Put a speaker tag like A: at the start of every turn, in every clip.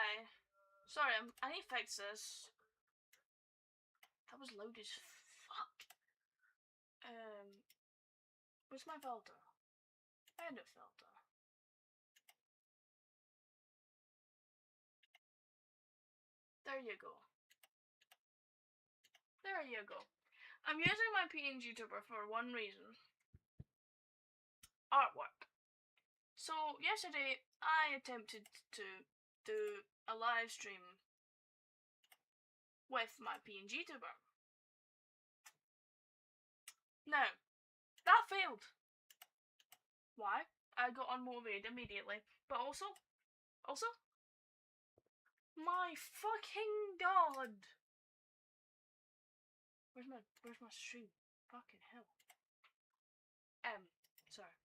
A: Hi. Sorry, I need to fix this. That was loud as fuck. Where's my filter? Edit filter. There you go. There you go. I'm using my PNG tuber for one reason. Artwork. So, yesterday, I attempted to do a live stream with my PNG tuber. Now, that failed. Why? I got unmotivated immediately. But also, my fucking god! Where's my stream? Fucking hell. Sorry.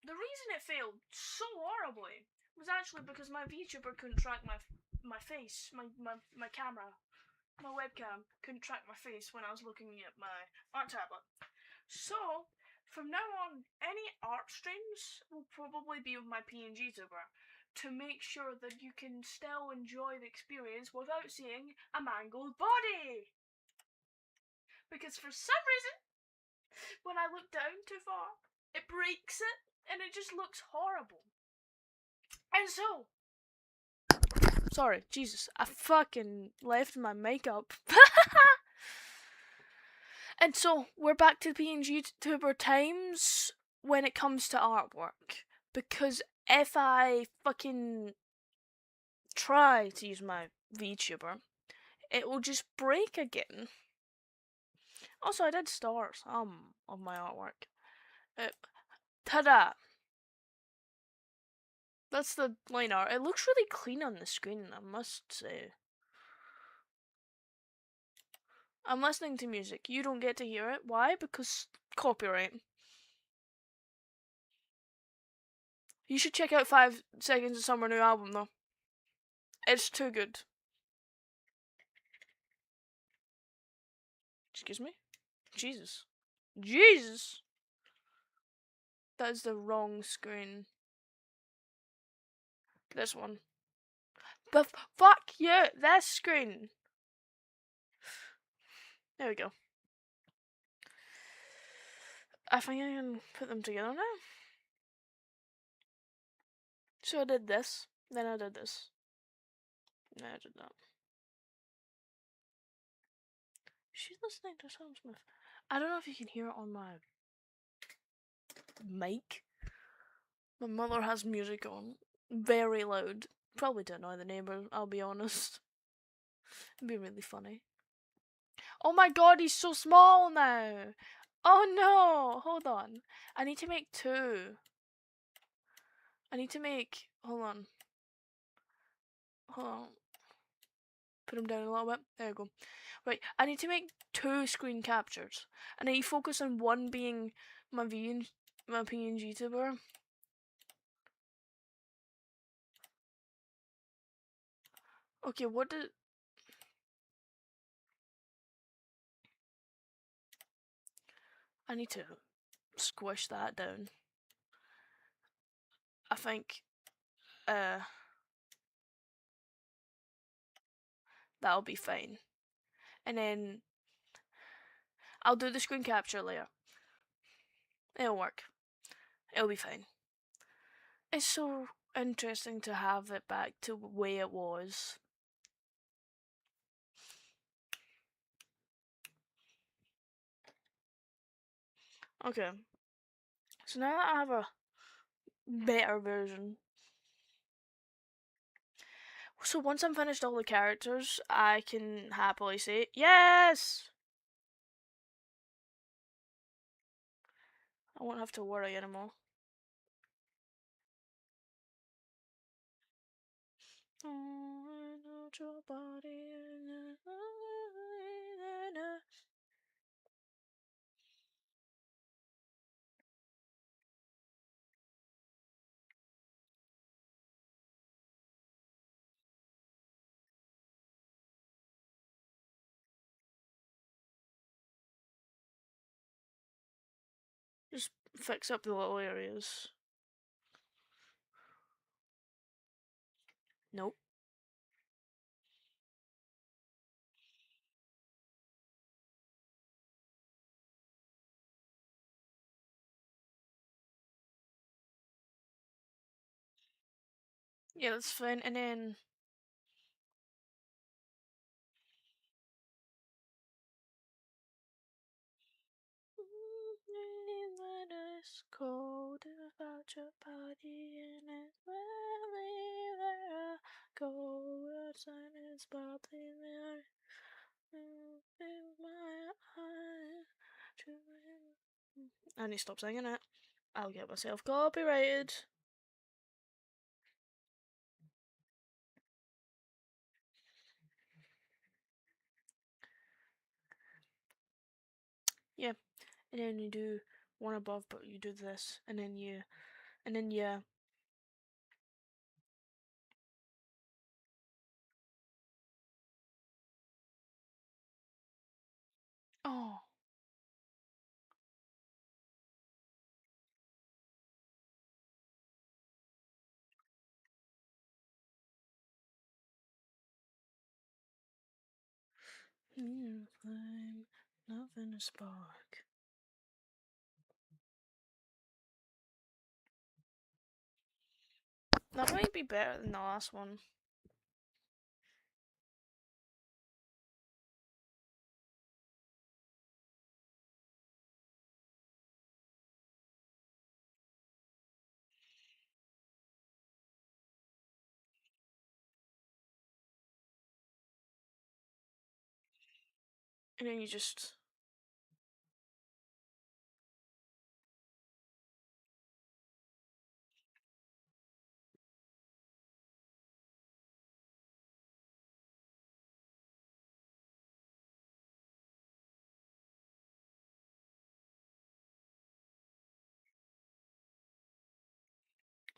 A: The reason it failed so horribly was actually because my VTuber couldn't track my face, my camera, my webcam couldn't track my face when I was looking at my art tablet. So, from now on, any art streams will probably be with my PNG tuber to make sure that you can still enjoy the experience without seeing a mangled body. Because for some reason, when I look down too far, it breaks it and it just looks horrible. And so, sorry, Jesus, I fucking left my makeup. And so, we're back to PNG tuber times when it comes to artwork. Because if I fucking try to use my VTuber, it will just break again. Also, I did start some of my artwork. Ta-da! That's the line art. It looks really clean on the screen, I must say. I'm listening to music. You don't get to hear it. Why? Because copyright. You should check out 5 Seconds of Summer new album though. It's too good. Excuse me? Jesus. Jesus! That is the wrong screen. This one. But fuck you! This screen! There we go. I think I can put them together now. So I did this, then I did this. Then I did that. She's listening to Sam Smith. I don't know if you can hear it on my mic. My mother has music on. Very loud. Probably to annoy the neighbour, I'll be honest. It'd be really funny. Oh my god, he's so small now! Oh no! Hold on. I need to make 2. I need to make... Hold on. Hold on. Put him down a little bit. There we go. Right, I need to make 2 screen captures. And I need to focus on one being my PNG tuber. Okay, what did... I need to squish that down. I think... that'll be fine. And then... I'll do the screen capture later. It'll work. It'll be fine. It's so interesting to have it back to the way it was. Okay. So now that I have a better version. So once I'm finished all the characters, I can happily say, yes! I won't have to worry anymore. Just fix up the little areas. Nope. Yeah, that's fine. And then it's cold about your body and it's really there. Cold outside is bubbling there. In my eyes. I need to stop singing it. I'll get myself copyrighted. Yeah, and then you do one above, but you do this, and then you, oh, flame, nothing to spark. That might be better than the last one. And then you just.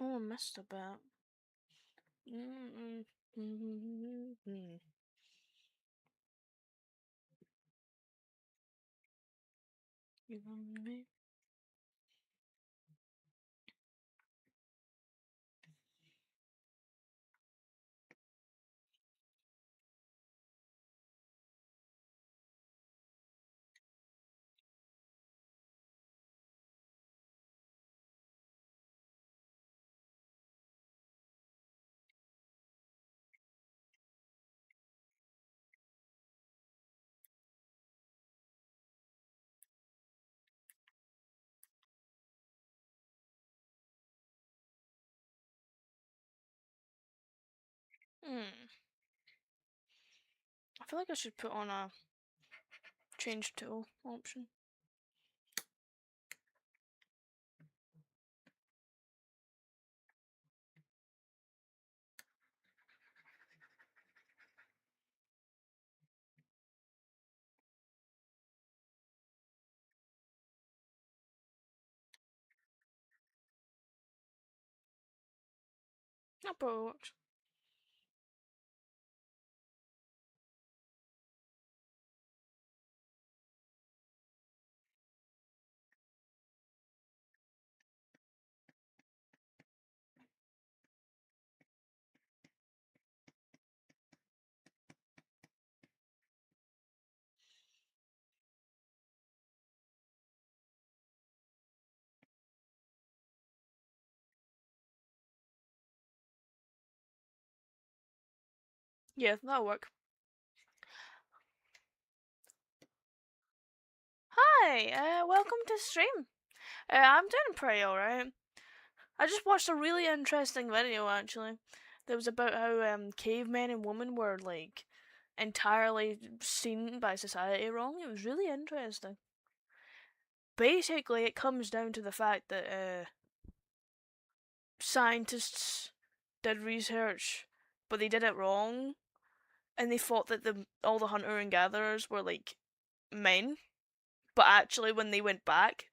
A: Oh, I missed a bit. You want me? Hmm. I feel like I should put on a change tool option. That probably works. Yeah, that'll work. Hi, welcome to stream. I'm doing pretty alright. I just watched a really interesting video actually. That was about how cavemen and women were like entirely seen by society wrong. It was really interesting. Basically, it comes down to the fact that scientists did research, but they did it wrong, and they thought that all the hunter and gatherers were like men, but actually when they went back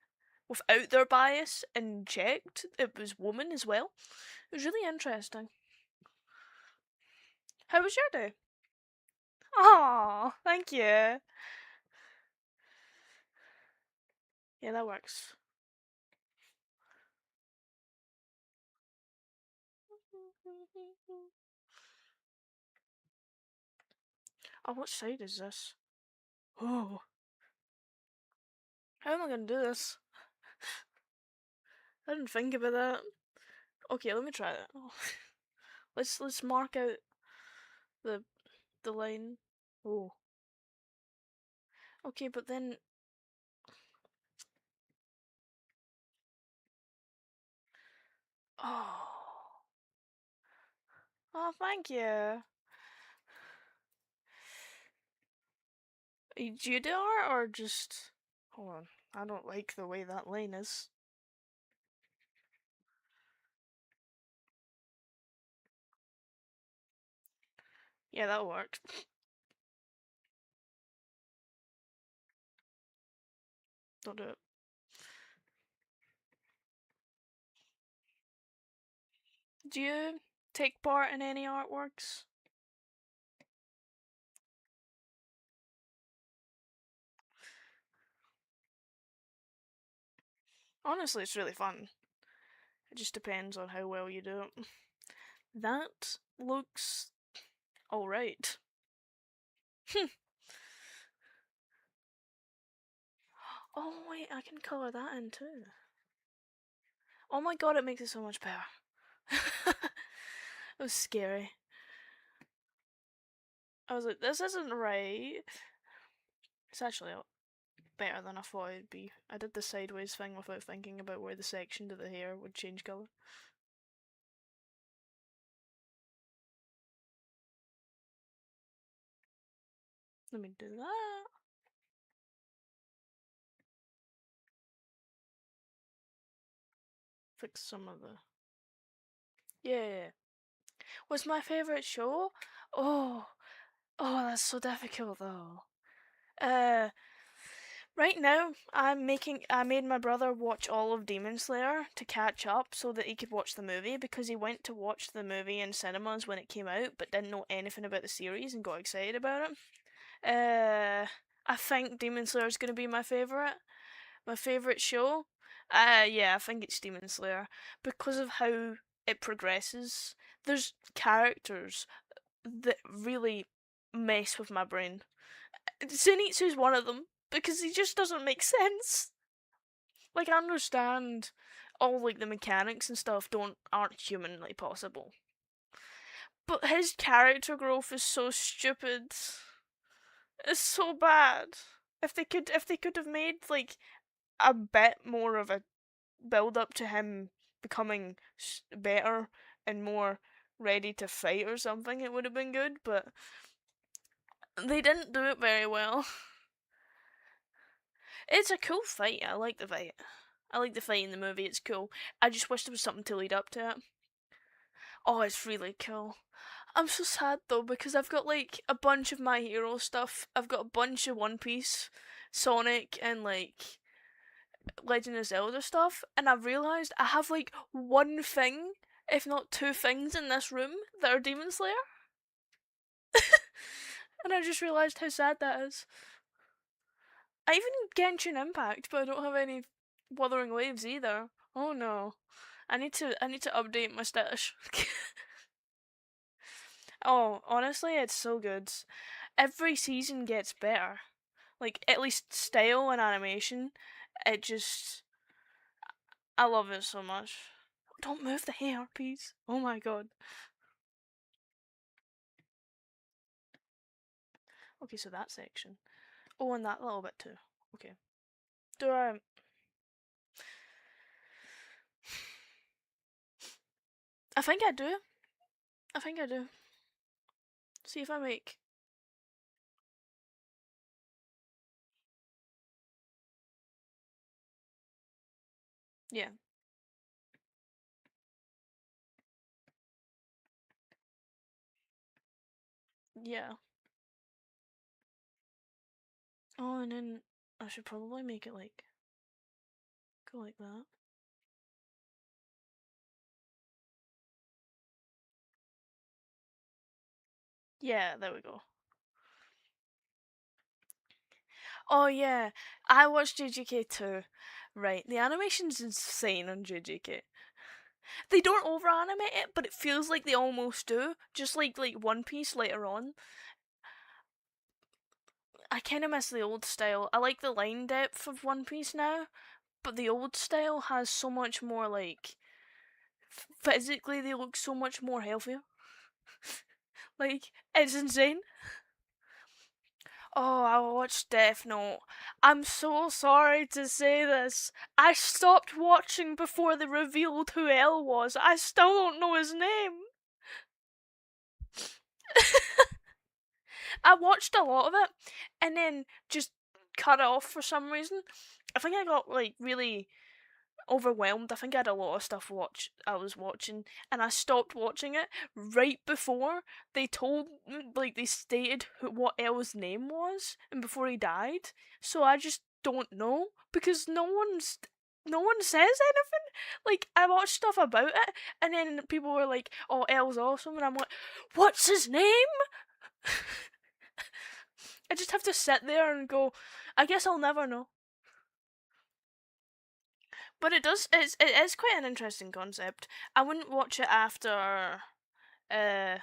A: without their bias and checked, it was women as well. It was really interesting. How was your day? Oh, thank you. Yeah, that works. Oh, what side is this? Oh. How am I gonna do this? I didn't think about that. Okay, let me try that. Oh. Let's mark out the line. Oh. Okay, but then oh. Oh, thank you. Do you do art or just hold on. I don't like the way that line is. Yeah, that'll work. Don't do it. Do you take part in any artworks? Honestly, it's really fun. It just depends on how well you do it. That looks alright. Oh wait, I can colour that in too. Oh my god, it makes it so much better. It was scary. I was like, this isn't right. It's actually better than I thought it'd be. I did the sideways thing without thinking about where the section to the hair would change colour. Let me do that. Fix some of the... Yeah. What's my favourite show? Oh, that's so difficult though. Right now I made my brother watch all of Demon Slayer to catch up so that he could watch the movie because he went to watch the movie in cinemas when it came out but didn't know anything about the series and got excited about it. I think Demon Slayer is gonna be my favourite. My favourite show? Yeah, I think it's Demon Slayer because of how it progresses. There's characters that really mess with my brain. Zenitsu's one of them because he just doesn't make sense. Like I understand all like the mechanics and stuff aren't humanly possible. But his character growth is so stupid. It's so bad. If they could have made like a bit more of a build up to him becoming better and more ready to fight or something, it would have been good, but they didn't do it very well. It's a cool fight. I like the fight. I like the fight in the movie. It's cool. I just wish there was something to lead up to it. Oh, it's really cool. I'm so sad though because I've got like a bunch of My Hero stuff. I've got a bunch of One Piece, Sonic, and like Legend of Zelda stuff, and I've realised I have like one thing, if not two things in this room that are Demon Slayer. And I just realised how sad that is. I even Genshin Impact, but I don't have any Wuthering Waves either. Oh no. I need to update my stash. Oh, honestly, it's so good. Every season gets better. Like at least style and animation. It just I love it so much. Don't move the hair, please. Oh my god. Okay, so that section. Oh, and that little bit too. Okay. Do I... I think I do. I think I do. See if I make... Yeah. Yeah. Oh, and then I should probably make it like... Go like that. Yeah, there we go. Oh yeah, I watched JJK too. Right, the animation's insane on JJK. They don't over animate it, but it feels like they almost do. Just like One Piece later on. I kind of miss the old style. I like the line depth of One Piece now, but the old style has so much more like physically they look so much more healthier. Like it's insane. Oh, I watched Death Note. I'm so sorry to say this. I stopped watching before they revealed who L was. I still don't know his name. I watched a lot of it and then just cut it off for some reason. I think I got like really overwhelmed. I think I had a lot of stuff I was watching, and I stopped watching it right before they told like they stated what El's name was, and before he died. So I just don't know because no one says anything. Like I watched stuff about it, and then people were like, "Oh, El's awesome," and I'm like, "What's his name?" I just have to sit there and go, "I guess I'll never know." But it is quite an interesting concept. I wouldn't watch it after uh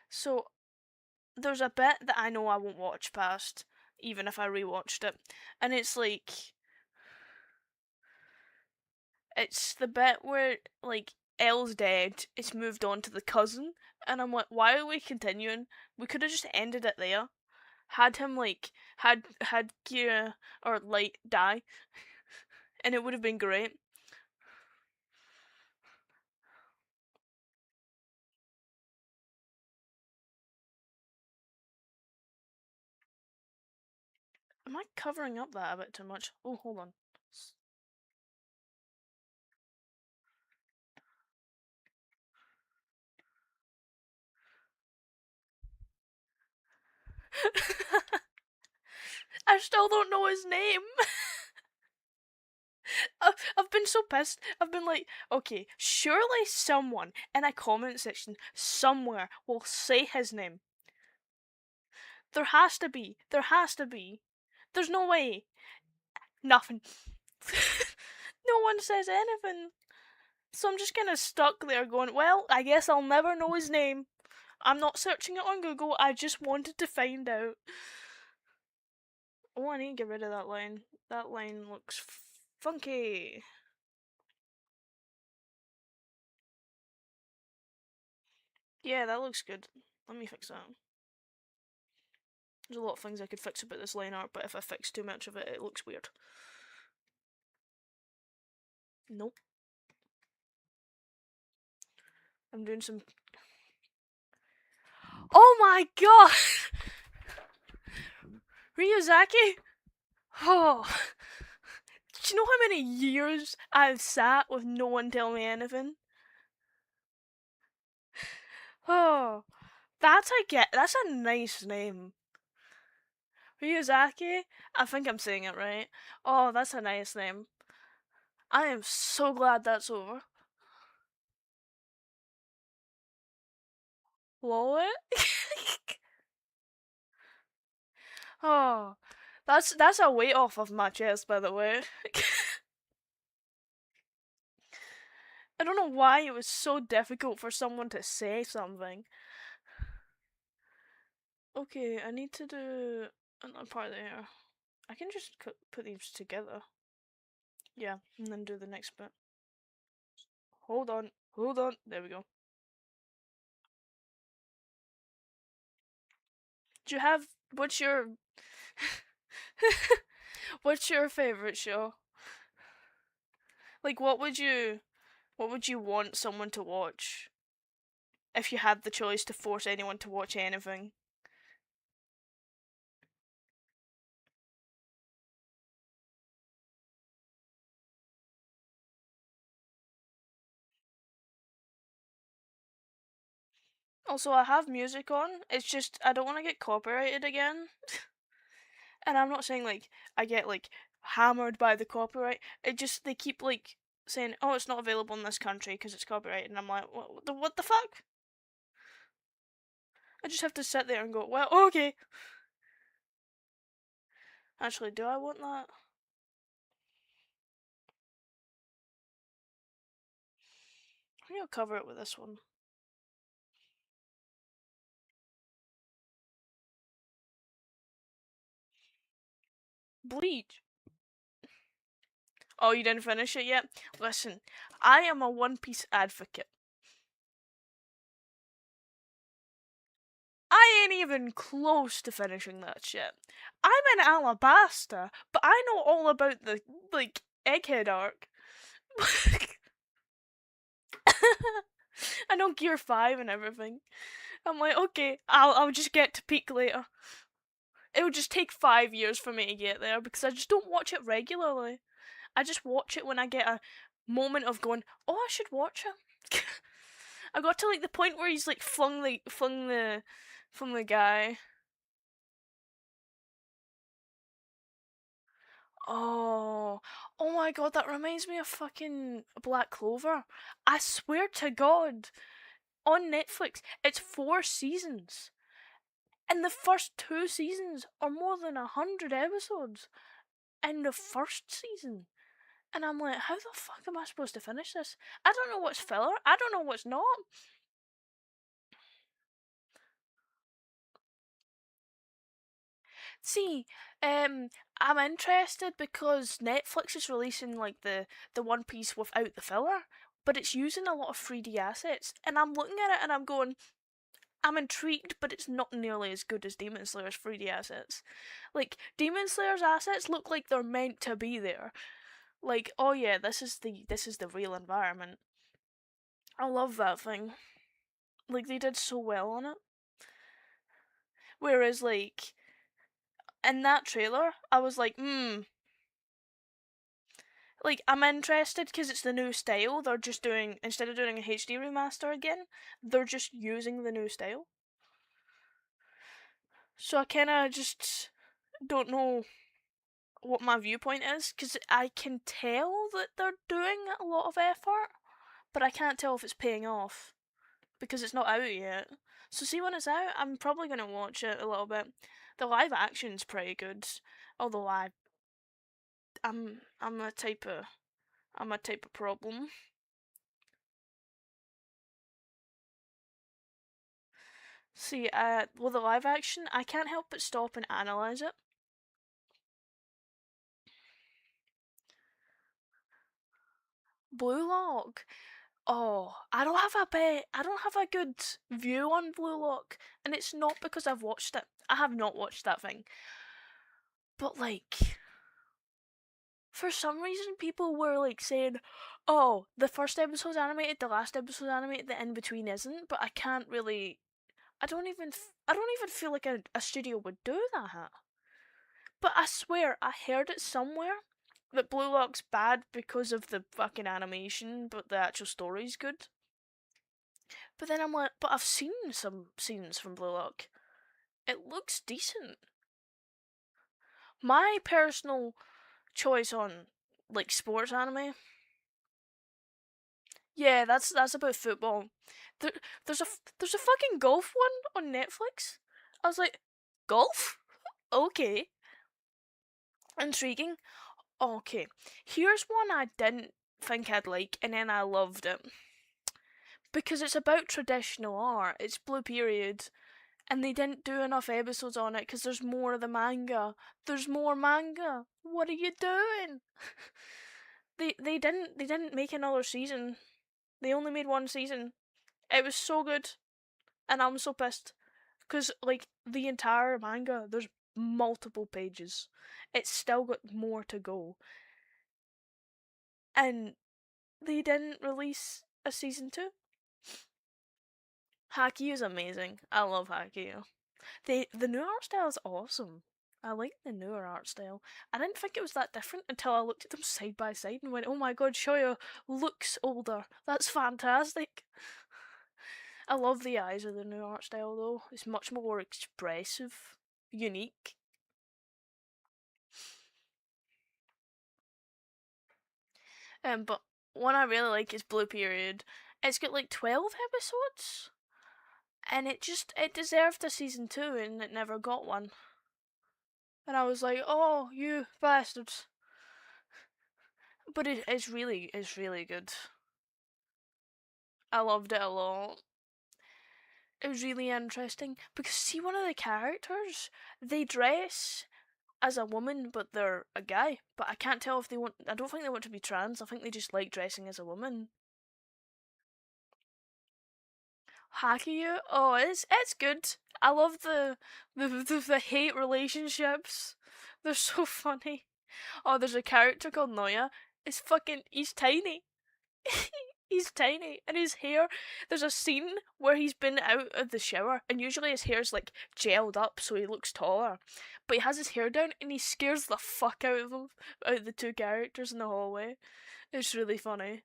A: so there's a bit that I know I won't watch past even if I rewatched it. And it's the bit where like Elle's dead, it's moved on to the cousin, and I'm like, why are we continuing? We could have just ended it there. Had him like had Kira or Light die, and it would have been great. Am I covering up that a bit too much? Oh, hold on. I still don't know his name. I've been so pissed. I've been like, okay, surely someone in a comment section somewhere will say his name. There has to be. There has to be. There's no way. Nothing. No one says anything. So I'm just kind of stuck there going, well, I guess I'll never know his name. I'm not searching it on Google, I just wanted to find out. Oh, I need to get rid of that line. That line looks funky. Yeah, that looks good. Let me fix that. There's a lot of things I could fix about this line art, but if I fix too much of it, it looks weird. Nope. I'm doing some. Oh my god! Ryuzaki? Oh. Do you know how many years I've sat with no one telling me anything? Oh. That's a nice name. Ryuzaki? I think I'm saying it right. Oh, that's a nice name. I am so glad that's over. What? Oh, that's a weight off of my chest, by the way. I don't know why it was so difficult for someone to say something. Okay, I need to do another part there. I can just put these together. Yeah, and then do the next bit. Hold on, hold on. There we go. Do you have what's your what's your favorite show? Like what would you want someone to watch if you had the choice to force anyone to watch anything? Also, I have music on. It's just I don't want to get copyrighted again. And I'm not saying like I get like hammered by the copyright. It just they keep like saying, "Oh, it's not available in this country because it's copyrighted," and I'm like, what the fuck?" I just have to sit there and go, "Well, okay." Actually, do I want that? I think I'll cover it with this one. Bleach. Oh, you didn't finish it yet? Listen, I am a One Piece advocate. I ain't even close to finishing that shit. I'm in Alabasta, but I know all about the, like, Egghead arc. I know Gear 5 and everything. I'm like, okay, I'll just get to peak later. It'll just take 5 years for me to get there because I just don't watch it regularly. I just watch it when I get a moment of going, oh, I should watch it. I got to like the point where he's like flung the guy. Oh, oh my god, that reminds me of fucking Black Clover. I swear to God, on Netflix, it's 4 seasons, and the first 2 seasons are more than 100 episodes in the first season. And I'm like, how the fuck am I supposed to finish this? I don't know what's filler. I don't know what's not. See, I'm interested because Netflix is releasing like the One Piece without the filler, but it's using a lot of 3D assets, and I'm looking at it and I'm going, I'm intrigued, but it's not nearly as good as Demon Slayer's 3D assets. Like Demon Slayer's assets look like they're meant to be there. Like, oh yeah, this is the real environment. I love that thing. Like they did so well on it. Whereas like in that trailer, I was like I'm interested because it's the new style. They're just doing instead of doing a HD remaster again, they're just using the new style. So I kind of just don't know what my viewpoint is because I can tell that they're doing a lot of effort, but I can't tell if it's paying off because it's not out yet. So see when it's out, I'm probably gonna watch it a little bit. The live action's pretty good, although I'm a type of problem. See, with the live action, I can't help but stop and analyze it. Blue Lock. Oh, I don't have a good view on Blue Lock, and it's not because I've watched it. I have not watched that thing. But like, for some reason, people were like saying, "Oh, the first episode's animated, the last episode's animated, the in between isn't." But I can't really. I don't even feel like a studio would do that. But I swear, I heard it somewhere that Blue Lock's bad because of the fucking animation, but the actual story's good. But then I'm like, but I've seen some scenes from Blue Lock. It looks decent. My personal choice on like sports anime. Yeah, that's about football. There, there's a fucking golf one on Netflix. I was like, golf? Okay, intriguing. Okay, here's one I didn't think I'd like, and then I loved it because it's about traditional art. It's Blue Period, and they didn't do enough episodes on it because there's more of the manga. There's more manga. What are you doing? they didn't make another season. They only made one season. It was so good, and I'm so pissed because like the entire manga, there's multiple pages. It's still got more to go, and they didn't release a season 2. Haki is amazing. I love Haki. The new art style is awesome. I like the newer art style. I didn't think it was that different until I looked at them side by side and went, "Oh my god, Shoyo looks older. That's fantastic." I love the eyes of the new art style though. It's much more expressive, unique. But one I really like is Blue Period. It's got like 12 episodes, and it deserved a season 2, and it never got one. And I was like, "Oh, you bastards!" But it's really good. I loved it a lot. It was really interesting because see one of the characters, they dress as a woman, but they're a guy. But I can't tell if they want. I don't think they want to be trans. I think they just like dressing as a woman. Hakuyu, oh, it's good. I love the hate relationships. They're so funny. Oh, there's a character called Noya. He's tiny. He's tiny, and his hair. There's a scene where he's been out of the shower, and usually his hair's like gelled up so he looks taller. But he has his hair down, and he scares the fuck out of them, out of the two characters in the hallway. It's really funny.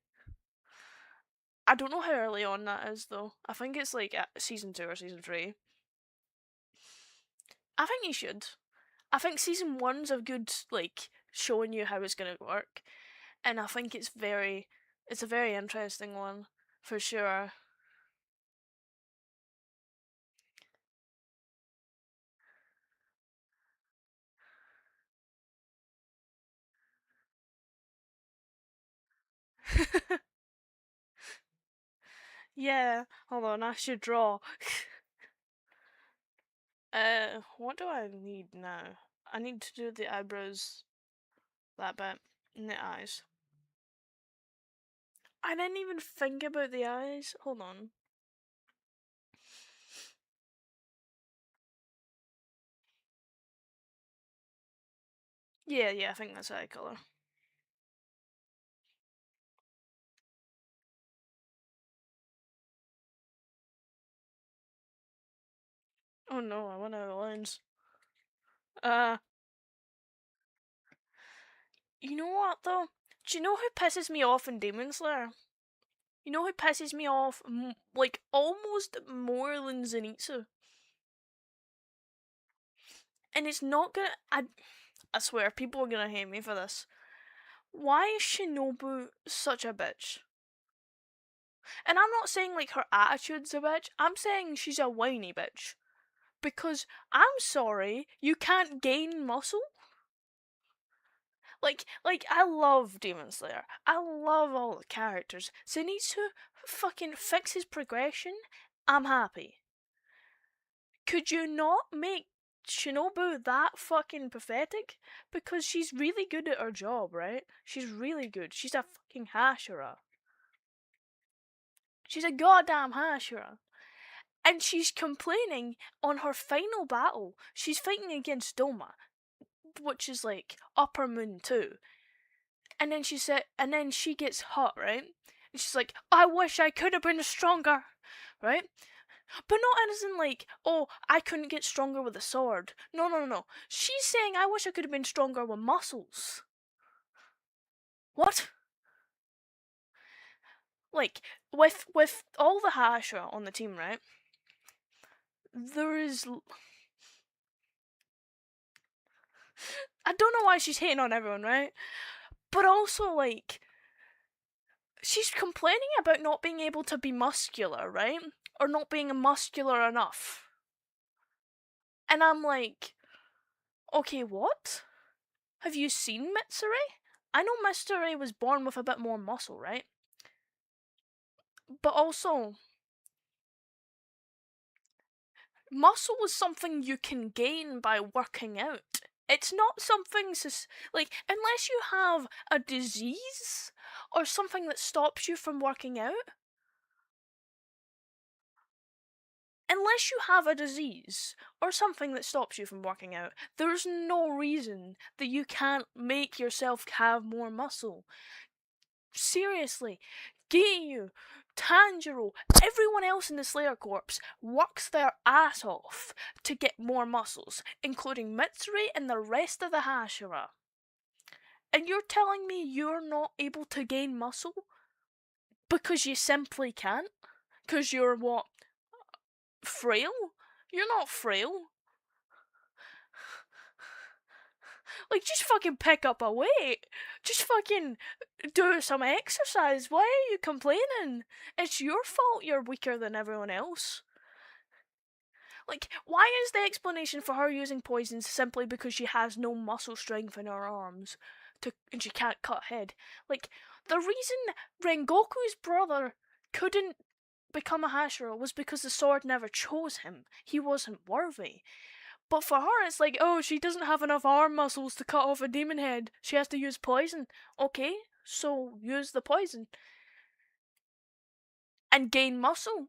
A: I don't know how early on that is though. I think it's like at season 2 or season 3. I think you should. I think season 1's a good like showing you how it's gonna work, and I think it's a very interesting one for sure. Yeah, hold on, I should draw. What do I need now? I need to do the eyebrows, that bit, and the eyes. I didn't even think about the eyes. Hold on. Yeah, I think that's eye colour. Oh no, I went out of lines. You know what though? Do you know who pisses me off in Demon Slayer? You know who pisses me off like almost more than Zenitsu? And it's not gonna. I swear, people are gonna hate me for this. Why is Shinobu such a bitch? And I'm not saying like her attitude's a bitch. I'm saying she's a whiny bitch. Because I'm sorry, you can't gain muscle. Like I love Demon Slayer. I love all the characters. Zenitsu fucking fixes progression. I'm happy. Could you not make Shinobu that fucking pathetic? Because she's really good at her job, right? She's really good. She's a fucking Hashira. She's a goddamn Hashira. And she's complaining on her final battle. She's fighting against Doma, which is like Upper Moon 2. And then she gets hot, right? And she's like, I wish I could have been stronger, right? But not as in like, oh, I couldn't get stronger with a sword. No. She's saying I wish I could have been stronger with muscles. What? Like, with all the Hashira on the team, right? There is. I don't know why she's hating on everyone, right? But also, like, she's complaining about not being able to be muscular, right? Or not being muscular enough. And I'm like, okay, what? Have you seen Mitsuri? I know Mitsuri was born with a bit more muscle, right? But also, muscle is something you can gain by working out. It's not something like, unless you have a disease or something that stops you from working out. Unless you have a disease or something that stops you from working out, there's no reason that you can't make yourself have more muscle. Seriously, Giyu, Tanjiro, everyone else in the Slayer Corps works their ass off to get more muscles, including Mitsuri and the rest of the Hashira. And you're telling me you're not able to gain muscle? Because you simply can't? Because you're what? Frail? You're not frail. Like, just fucking pick up a weight. Just fucking do some exercise. Why are you complaining? It's your fault you're weaker than everyone else. Like, why is the explanation for her using poisons simply because she has no muscle strength in her arms and she can't cut head? Like, the reason Rengoku's brother couldn't become a Hashira was because the sword never chose him. He wasn't worthy. But for her, it's like, oh, she doesn't have enough arm muscles to cut off a demon head. She has to use poison. Okay, so use the poison. And gain muscle.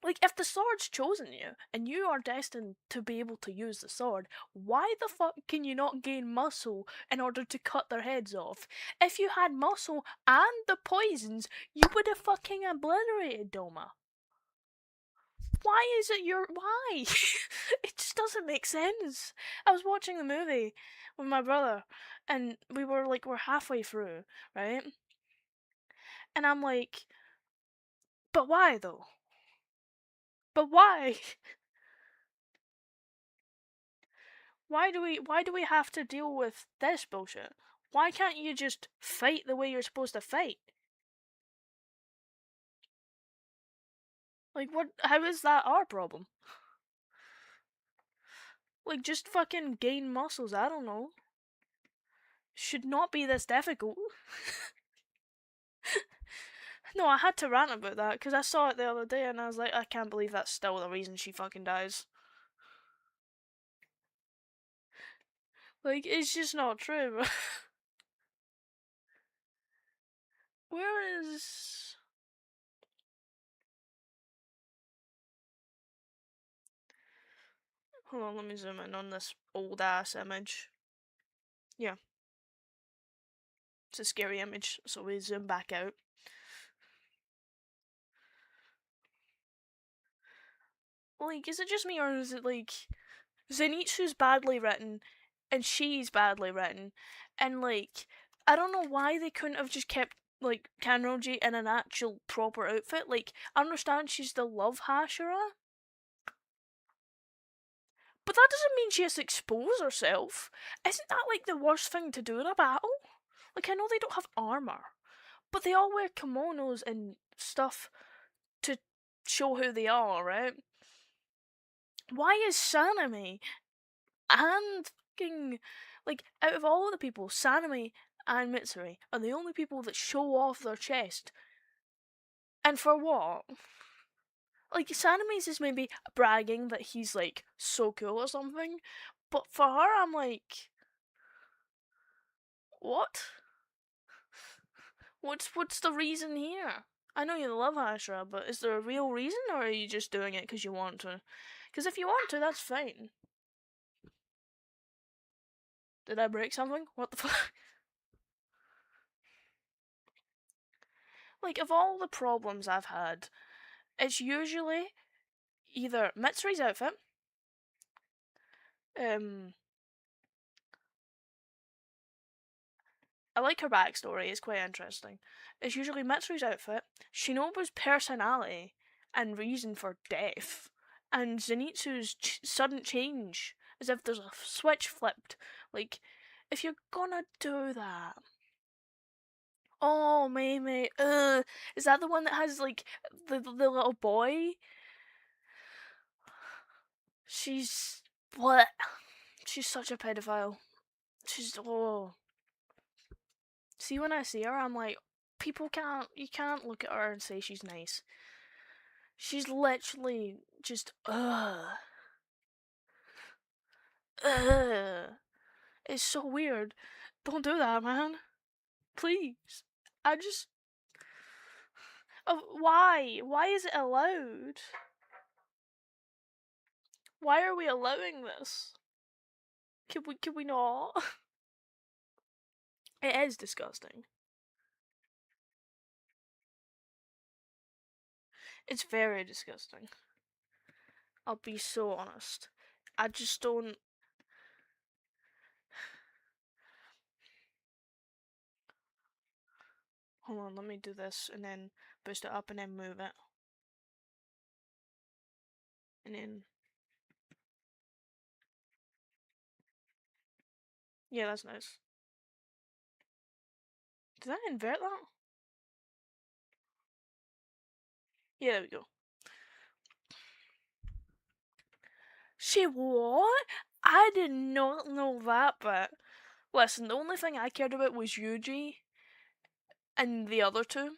A: Like, if the sword's chosen you, and you are destined to be able to use the sword, why the fuck can you not gain muscle in order to cut their heads off? If you had muscle and the poisons, you would have fucking obliterated Doma. Why is it your... Why? It just doesn't make sense. I was watching the movie with my brother, and we're halfway through, right? And I'm like, but why though? But why? Why do we have to deal with this bullshit? Why can't you just fight the way you're supposed to fight? Like, what? How is that our problem? Like, just fucking gain muscles, I don't know. Should not be this difficult. No, I had to rant about that, because I saw it the other day and I was like, I can't believe that's still the reason she fucking dies. Like, it's just not true. Where is... Hold on, let me zoom in on this old ass image. Yeah. It's a scary image, so we zoom back out. Like, is it just me, or is it like Zenitsu's badly written and she's badly written, and like I don't know why they couldn't have just kept like Kanroji in an actual proper outfit. Like, I understand she's the love Hashira, but that doesn't mean she has to expose herself. Isn't that like the worst thing to do in a battle? Like, I know they don't have armor, but they all wear kimonos and stuff to show who they are, right? Why is Sanemi and fucking, like, out of all the people, Sanemi and Mitsuri are the only people that show off their chest? And for what? Like, Sanemi's is maybe bragging that he's like so cool or something, but for her, I'm like, what? What's the reason here? I know you love Ashra, but is there a real reason, or are you just doing it because you want to? Because if you want to, that's fine. Did I break something? What the fuck? Like, of all the problems I've had, it's usually either Mitsuri's outfit, I like her backstory, it's quite interesting. It's usually Mitsuri's outfit, Shinobu's personality and reason for death, and Zenitsu's sudden change, as if there's a switch flipped. Like, if you're gonna do that. Oh, Mei, is that the one that has, like, the little boy? She's... what? She's such a pedophile. She's... oh. See, when I see her, I'm like, you can't look at her and say she's nice. She's literally just, ugh. It's so weird. Don't do that, man. Please. I just... why? Why is it allowed? Why are we allowing this? Can we not? It is disgusting. It's very disgusting. I'll be so honest. I just don't... Hold on, let me do this and then boost it up and then move it. And then... yeah, that's nice. Did I invert that? Yeah, there we go. She what? I did not know that, but listen, the only thing I cared about was Yuji and the other two,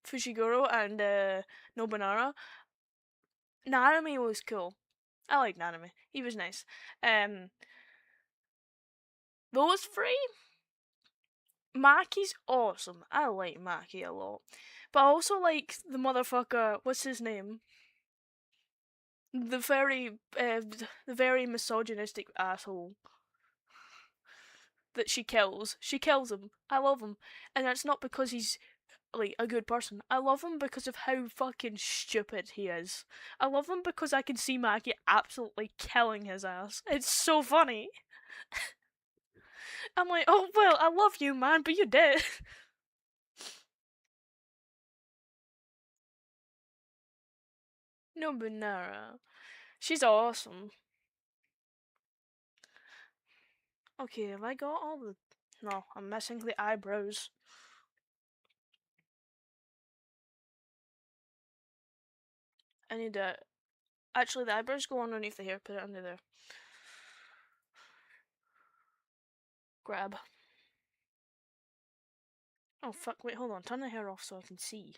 A: Fushiguro and Nobunara. Narumi was cool. I like Nanami. He was nice. Those three, Maki's awesome. I like Maki a lot. But I also like the motherfucker, what's his name? The very misogynistic asshole that she kills. She kills him. I love him. And that's not because he's like a good person. I love him because of how fucking stupid he is. I love him because I can see Maki absolutely killing his ass. It's so funny. I'm like, oh well, I love you, man, but you did. Nobunara. She's awesome. Okay, have I got all the... No, I'm missing the eyebrows. I need to... Actually, the eyebrows go underneath the hair. Put it under there. Grab. Oh, fuck. Wait, hold on. Turn the hair off so I can see.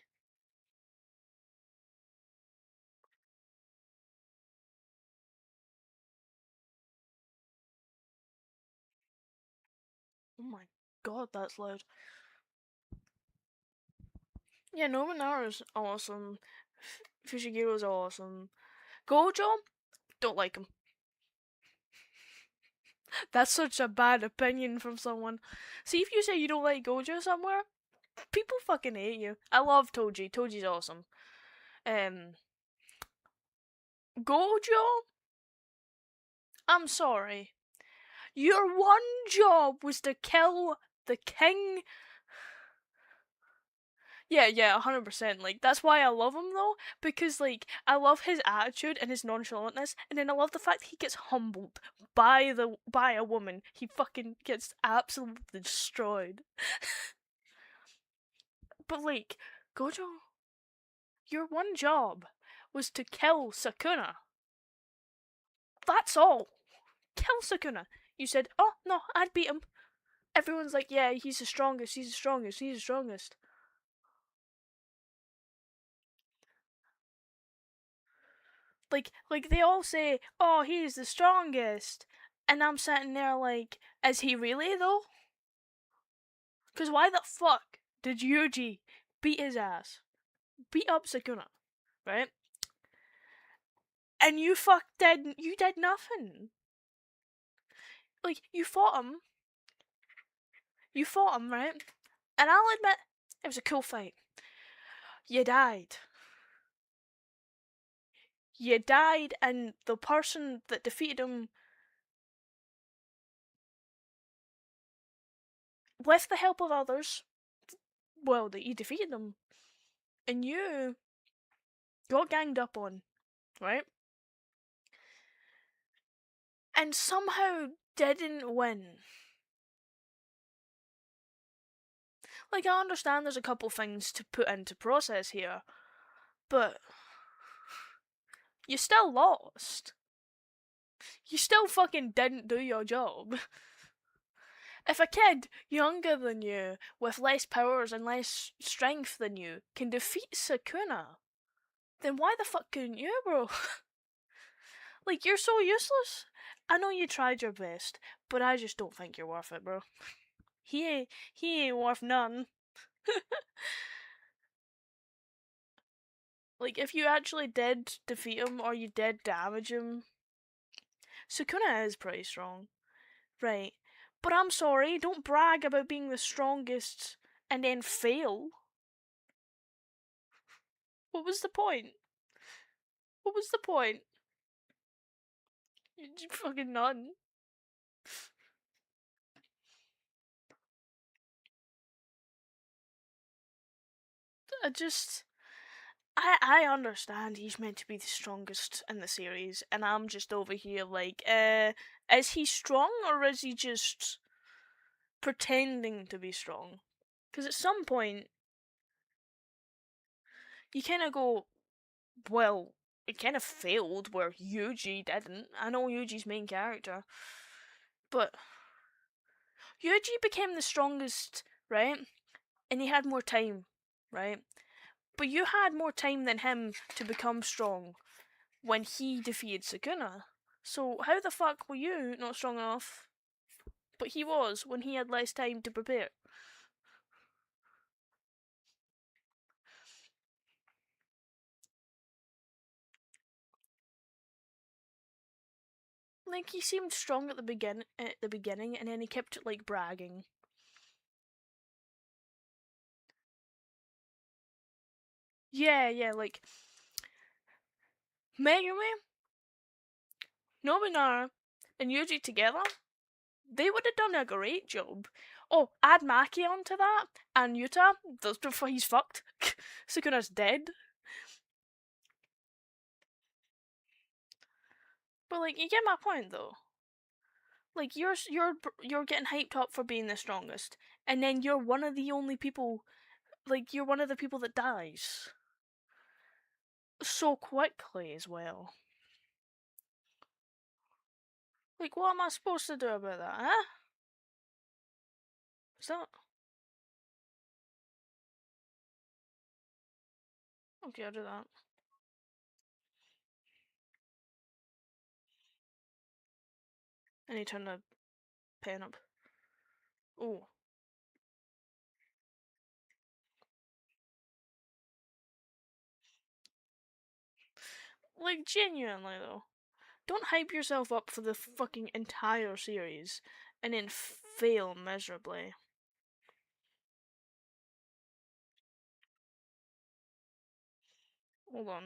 A: Oh my god, that's loud. Yeah, Nobunara's awesome. Fushigiro's awesome. Gojo? Don't like him. That's such a bad opinion from someone. See, if you say you don't like Gojo somewhere, people fucking hate you. I love Toji. Toji's awesome. Gojo? I'm sorry. Your one job was to kill the king. Yeah, 100%. Like, that's why I love him, though. Because, like, I love his attitude and his nonchalantness. And then I love the fact that he gets humbled by a woman. He fucking gets absolutely destroyed. But, like, Gojo, your one job was to kill Sukuna. That's all. Kill Sukuna. You said, oh, no, I'd beat him. Everyone's like, yeah, he's the strongest, he's the strongest, he's the strongest. Like they all say, oh, he's the strongest. And I'm sitting there like, is he really though? Because why the fuck did Yuji beat his ass? Beat up Sukuna, right? And you did nothing. Like, you fought him, right? And I'll admit, it was a cool fight. You died. And the person that defeated him, with the help of others, well, that you defeated them, and you got ganged up on, right? And somehow didn't win. Like, I understand there's a couple things to put into process here, but you still lost. You still fucking didn't do your job. If a kid younger than you, with less powers and less strength than you, can defeat Sukuna, then why the fuck couldn't you, bro? Like, you're so useless. I know you tried your best, but I just don't think you're worth it, bro. He ain't worth none. Like, if you actually did defeat him or you did damage him, Sukuna is pretty strong. Right. But I'm sorry, don't brag about being the strongest and then fail. What was the point? What was the point? You fucking none. I understand he's meant to be the strongest in the series, and I'm just over here like, is he strong or is he just pretending to be strong? Because at some point, you kind of go, well, it kind of failed where Yuji didn't. I know Yuji's main character, but Yuji became the strongest, right? And he had more time, right? But you had more time than him to become strong. when he defeated Sukuna. So how the fuck were you not strong enough? But he was, when he had less time to prepare. Like, he seemed strong at the beginning, and then he kept, like, bragging. Yeah, like, Megumi, Nobunara, and Yuji together, they would have done a great job. Oh, add Maki onto that, and Yuta, that's before he's fucked. Sukuna's dead. But, like, you get my point, though. Like, you're getting hyped up for being the strongest, and then you're one of the only people, like, you're one of the people that dies. So quickly as well. Like, what am I supposed to do about that, huh? Is that... Okay, I'll do that. I need to turn the pen up. Oh. Like, genuinely, though. Don't hype yourself up for the fucking entire series and then fail miserably. Hold on.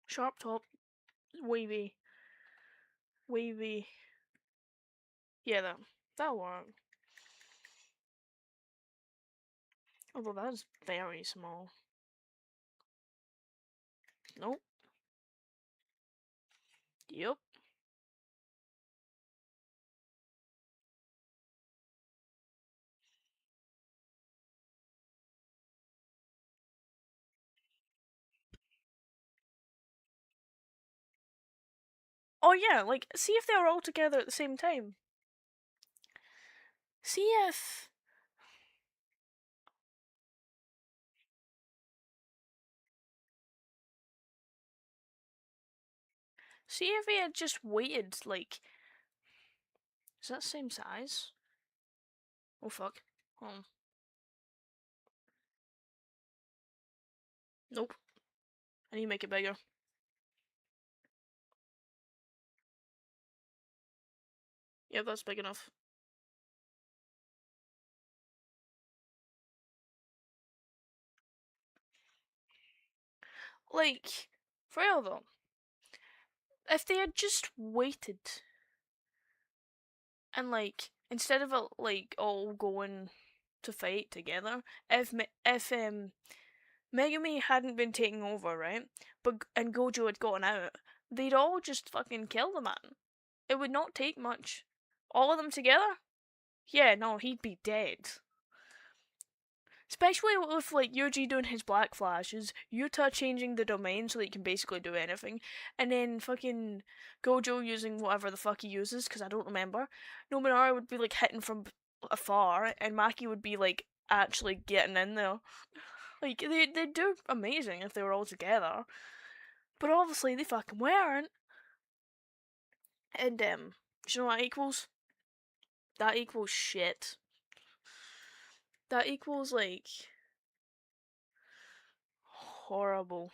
A: Sharp top. Wavy. Wavy. Yeah, that'll work. Although that's very small. Nope. Yep. Oh yeah, like, see if they were all together at the same time. See if... See if he had just waited, like... Is that the same size? Oh fuck. Oh. Nope. I need to make it bigger. Yep, that's big enough. Like, for real though, if they had just waited and, like, instead of like all going to fight together, if Megumi hadn't been taking over, right, and Gojo had gotten out, they'd all just fucking kill the man. It would not take much. All of them together? Yeah, no, he'd be dead. Especially with, like, Yuji doing his black flashes, Yuta changing the domain so that he can basically do anything, and then fucking Gojo using whatever the fuck he uses, because I don't remember. Nobunara would be, like, hitting from afar, and Maki would be, like, actually getting in there. Like, they'd do amazing if they were all together. But obviously they fucking weren't. And, do you know what that equals? That equals shit. That equals, like, horrible.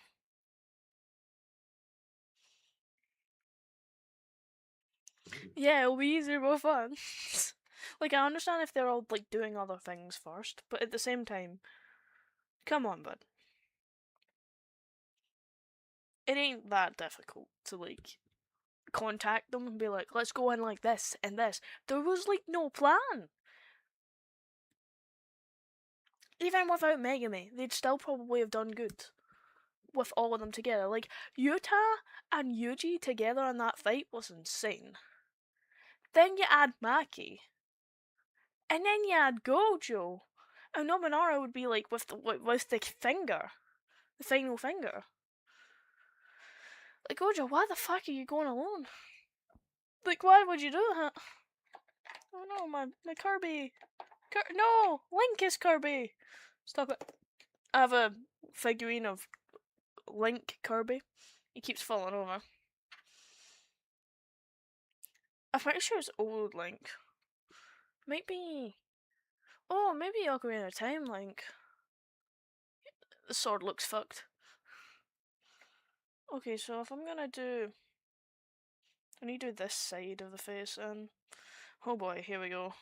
A: Yeah, it'll be easier, more fun. Like, I understand if they're all, like, doing other things first, but at the same time, come on, bud. It ain't that difficult to, like, contact them and be like, let's go in like this and this. There was, like, no plan. Even without Megumi, they'd still probably have done good with all of them together. Like, Yuta and Yuji together in that fight was insane. Then you add Maki. And then you add Gojo. And Nobunara would be, like, with the finger. The final finger. Like, Gojo, why the fuck are you going alone? Like, why would you do that? Oh no, my Kirby. No! Link is Kirby! Stop it. I have a figurine of Link Kirby. He keeps falling over. I'm pretty sure it's old Link. Might be. Oh, maybe Ocarina of Time Link. The sword looks fucked. Okay, so if I'm gonna do. I need to do this side of the face, and. Oh boy, here we go.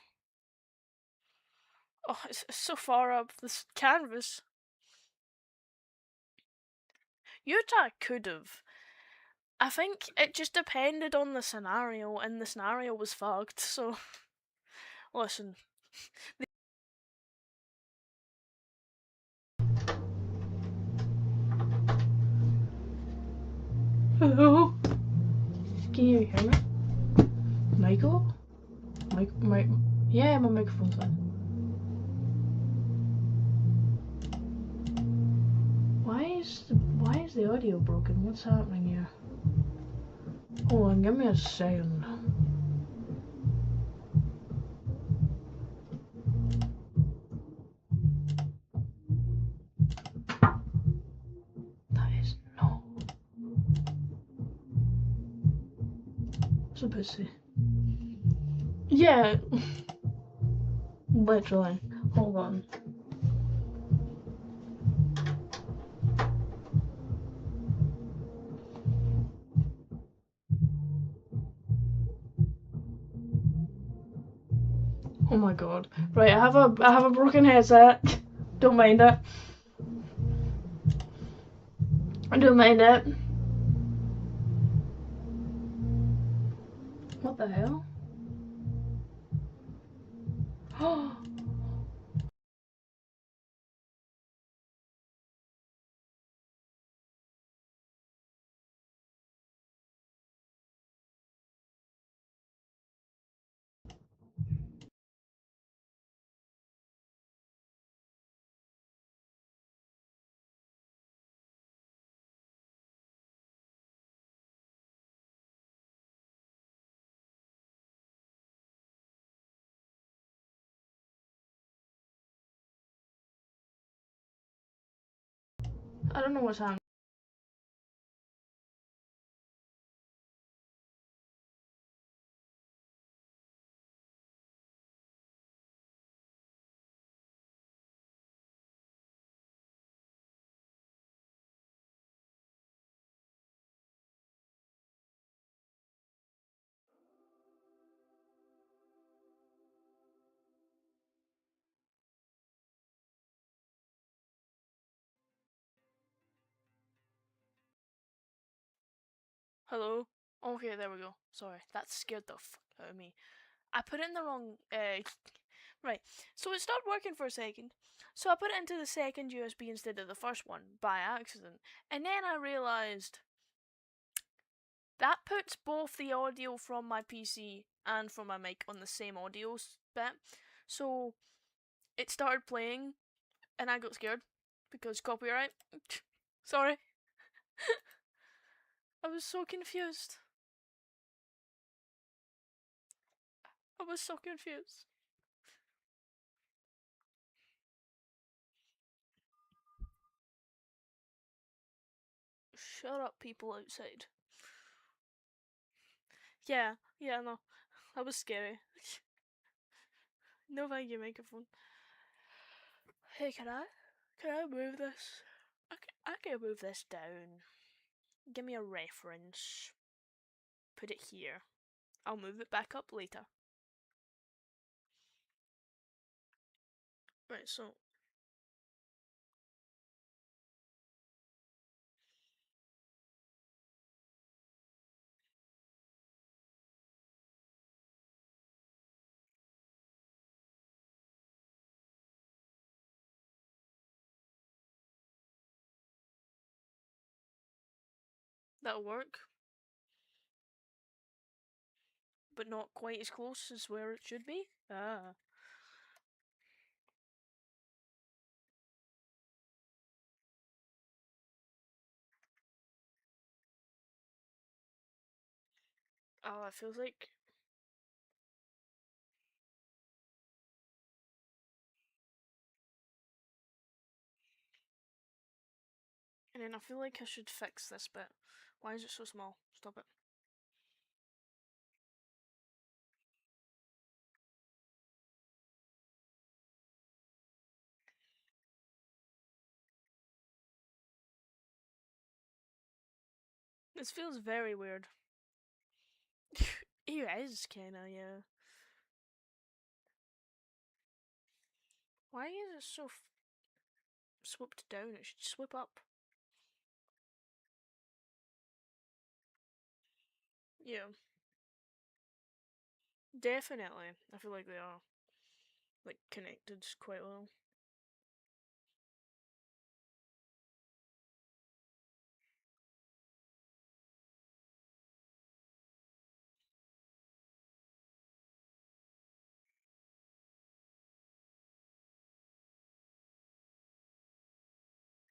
A: Oh, it's so far up this canvas. Yuta could have. I think it just depended on the scenario, and the scenario was fucked, so. Listen. Hello? Can you hear me? Michael? Yeah, my microphone's on. Why is the audio broken? What's happening here? Hold on, give me a second. That is no. What's a pussy? Yeah. Literally. Hold on. Oh my god. Right, I have a broken headset. Don't mind it. I don't mind it. What the hell? Oh. I don't know what's happening. Hello? Okay, there we go. Sorry, that scared the fuck out of me. I put it in the wrong. Right, so it stopped working for a second. So I put it into the second USB instead of the first one by accident. And then I realised that puts both the audio from my PC and from my mic on the same audio bit. So it started playing and I got scared because copyright. Sorry. I was so confused. I was so confused. Shut up, people outside. Yeah, no. That was scary. No thank you, microphone. Hey, can I move this? I can move this down. Give me a reference. Put it here. I'll move it back up later. Right, so. That'll work. But not quite as close as where it should be. Ah. Oh, it feels like. And then I feel like I should fix this bit. Why is it so small? Stop it. This feels very weird. It is kinda, yeah. Why is it so swooped down? It should swoop up. Yeah. Definitely. I feel like they are, like, connected quite well.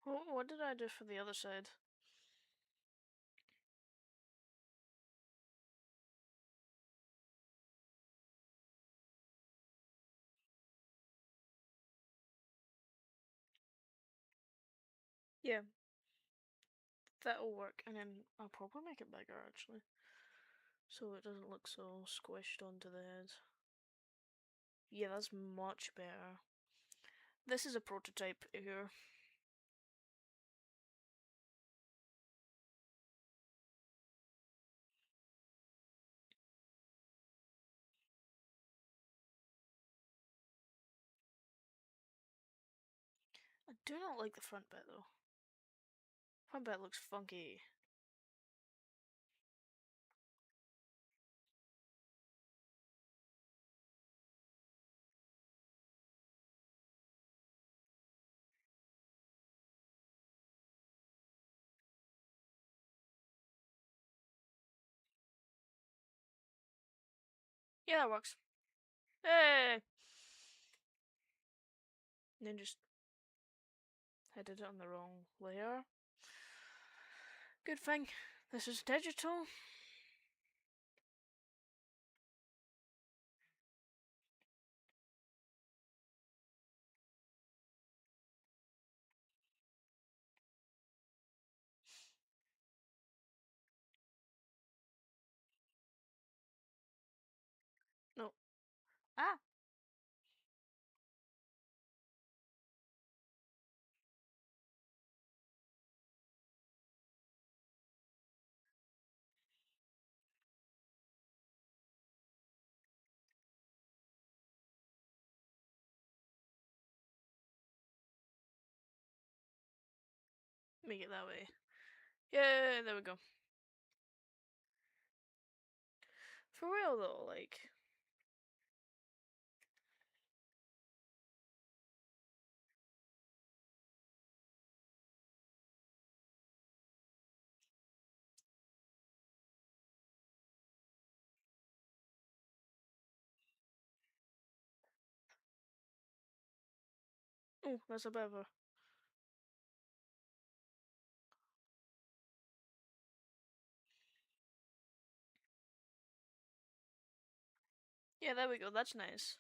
A: What did I do for the other side? Yeah, that'll work, and then I'll probably make it bigger actually, so it doesn't look so squished onto the head. Yeah, that's much better. This is a prototype here. I do not like the front bit though. Front bit looks funky. Yeah, that works. Hey! And then just I did it on the wrong layer. Good thing this is digital. No. Ah! Make it that way. Yeah, there we go. For real though, like. Oh, that's a bit of a. Yeah, there we go. That's nice.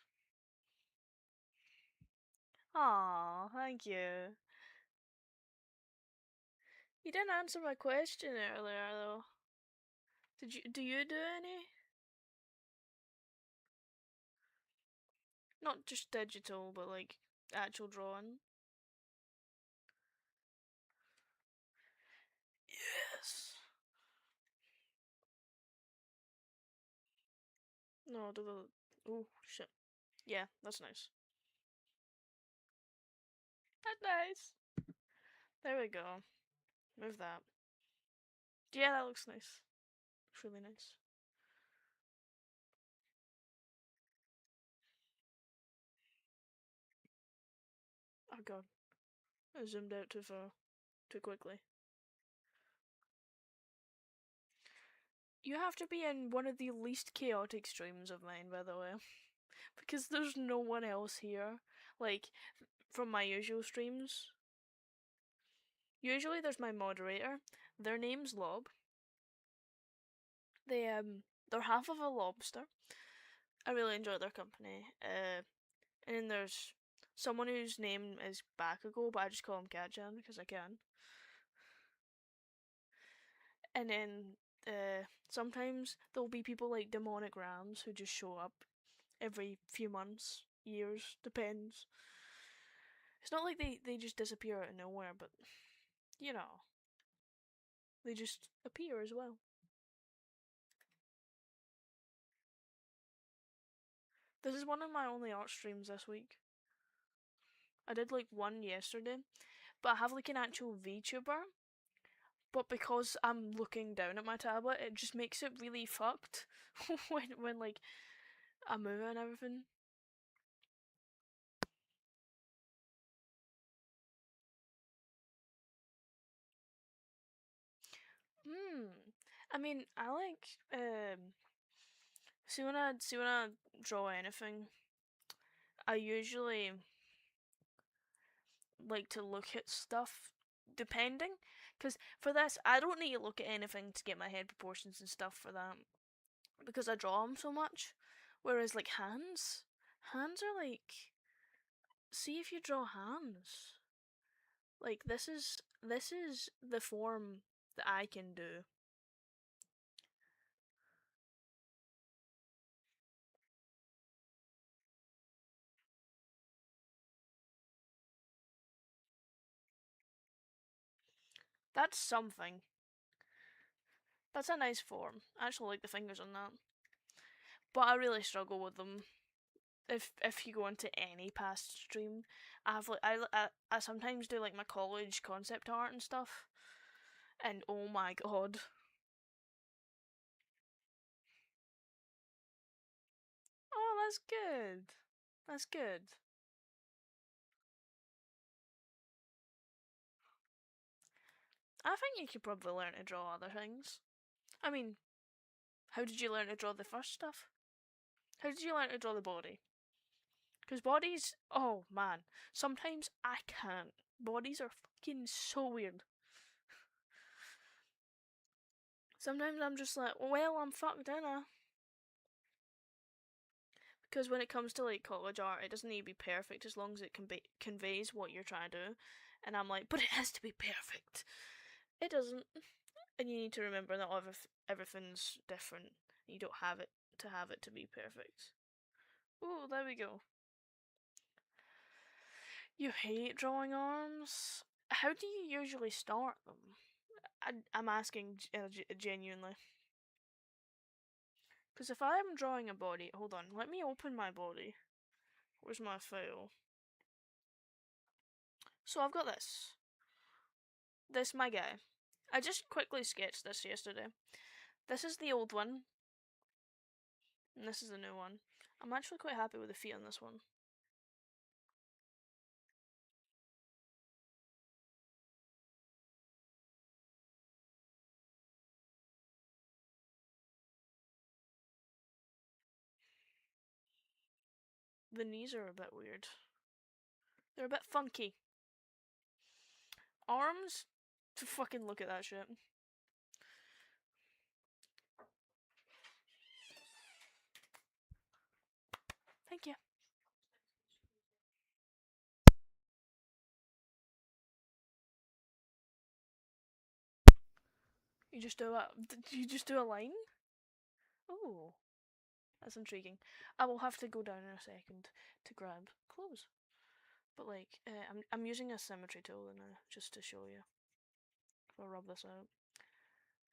A: Aw, thank you. You didn't answer my question earlier though. Do you do any? Not just digital, but like actual drawing. Yes. No, do the. Oh shit. Yeah, that's nice. That's nice. There we go. Move that. Yeah, that looks nice. Looks really nice. Oh god. I zoomed out too far. Too quickly. You have to be in one of the least chaotic streams of mine, by the way. Because there's no one else here. Like, from my usual streams. Usually there's my moderator. Their name's Lob. They're half of a lobster. I really enjoy their company. And then there's someone whose name is Bakugo, but I just call him Katjan because I can. And then sometimes there'll be people like Demonic Rams who just show up every few months, years, depends. It's not like they just disappear out of nowhere, but you know, they just appear as well. This is one of my only art streams this week. I did like one yesterday, but I have like an actual VTuber. But because I'm looking down at my tablet, it just makes it really fucked when like I move and everything. I mean, I like see when I draw anything, I usually like to look at stuff depending, because for this I don't need to look at anything to get my head proportions and stuff for that, because I draw them so much. Whereas like hands are like, see if you draw hands, like this is the form that I can do. That's something. That's a nice form. I actually like the fingers on that. But I really struggle with them. If you go into any past stream, I have like I sometimes do like my college concept art and stuff, and oh my god. Oh, that's good. That's good. I think you could probably learn to draw other things. I mean, how did you learn to draw the first stuff? How did you learn to draw the body? Because bodies, oh man, sometimes I can't. Bodies are fucking so weird. Sometimes I'm just like, well, I'm fucked, ain't. Because when it comes to like college art, it doesn't need to be perfect as long as it conveys what you're trying to do. And I'm like, but it has to be perfect. It doesn't, and you need to remember that everything's different. You don't have it to be perfect. Ooh, there we go. You hate drawing arms? How do you usually start them? I'm asking genuinely. Because if I'm drawing a body, hold on, let me open my body. Where's my file? So I've got this. This my guy. I just quickly sketched this yesterday. This is the old one, and this is the new one. I'm actually quite happy with the feet on this one. The knees are a bit weird. They're a bit funky. Arms? To fucking look at that shit. Thank you. You just do a. You just do a line? Oh, that's intriguing. I will have to go down in a second to grab clothes. But like, I'm using a symmetry tool now just to show you. If I rub this out.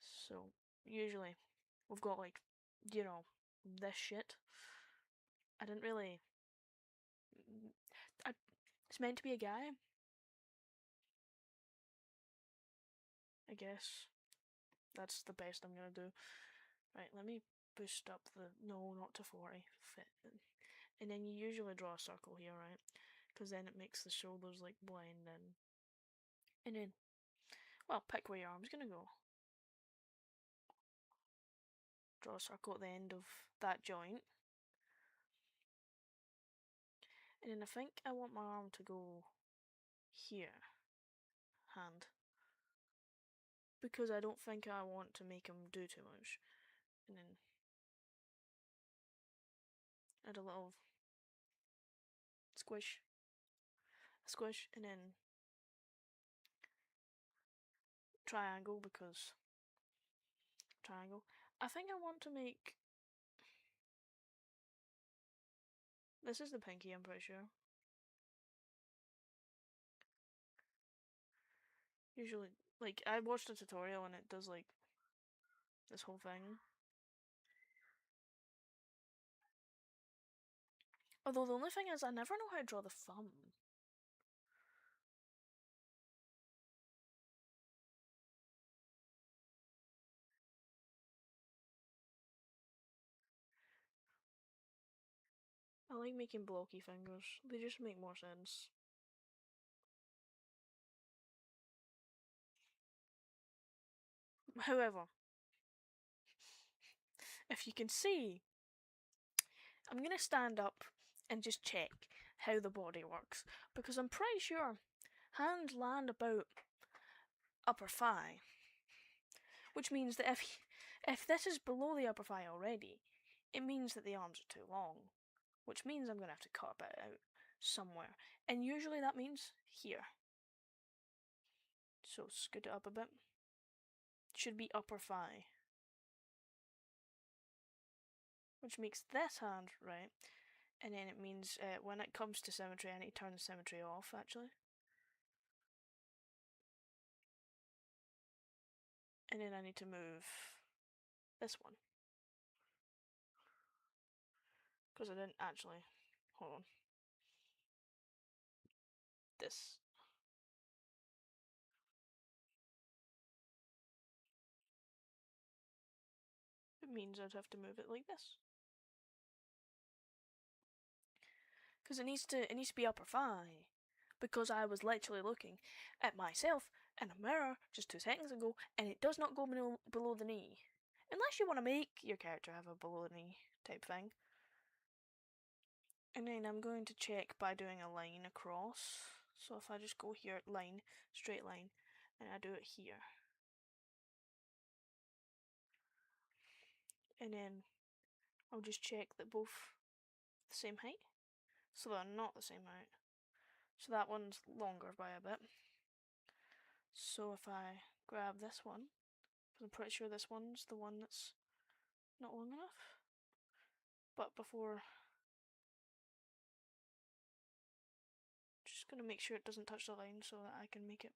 A: So usually we've got like, you know, this shit. I didn't really. It's meant to be a guy. I guess that's the best I'm gonna do. Right, let me boost up the, no, not to 40, fit. And then you usually draw a circle here, right? Because then it makes the shoulders like blend in. And then, well, pick where your arm's gonna go. Draw a circle at the end of that joint. And then I think I want my arm to go here. Hand. Because I don't think I want to make him do too much. And then add a little squish. Squish, and then triangle, because triangle. I think I want to make... This is the pinky, I'm pretty sure. Usually, like, I watched a tutorial and it does, like, this whole thing. Although the only thing is, I never know how to draw the thumb. I like making blocky fingers. They just make more sense. However, if you can see, I'm gonna stand up and just check how the body works, because I'm pretty sure hands land about upper thigh, which means that if this is below the upper thigh already, it means that the arms are too long, which means I'm gonna have to cut a bit out somewhere, and usually that means here. So scoot it up a bit. Should be upper thigh, which makes this hand right, and then it means when it comes to symmetry, I need to turn the symmetry off actually. And then I need to move this one. Because I didn't actually... Hold on. This. It means I'd have to move it like this. Because it needs to be upper thigh. Because I was literally looking at myself in a mirror just 2 seconds ago, and it does not go below the knee. Unless you want to make your character have a below the knee type thing. And then I'm going to check by doing a line across. So if I just go here, line, straight line, and I do it here. And then I'll just check that both the same height. So they're not the same height. So that one's longer by a bit. So if I grab this one, because I'm pretty sure this one's the one that's not long enough. But before, just going to make sure it doesn't touch the line so that I can make it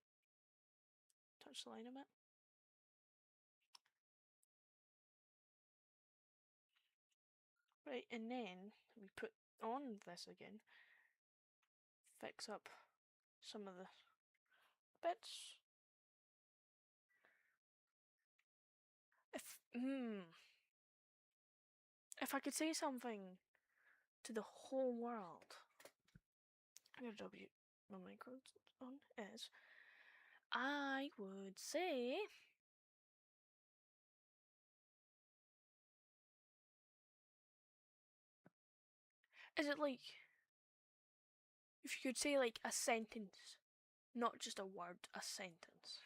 A: touch the line a bit. Right, and then we put on this again, fix up some of the bits. If I could say something to the whole world, I'm gonna W my microphone on, is I would say is it like if you could say like a sentence, not just a word, a sentence.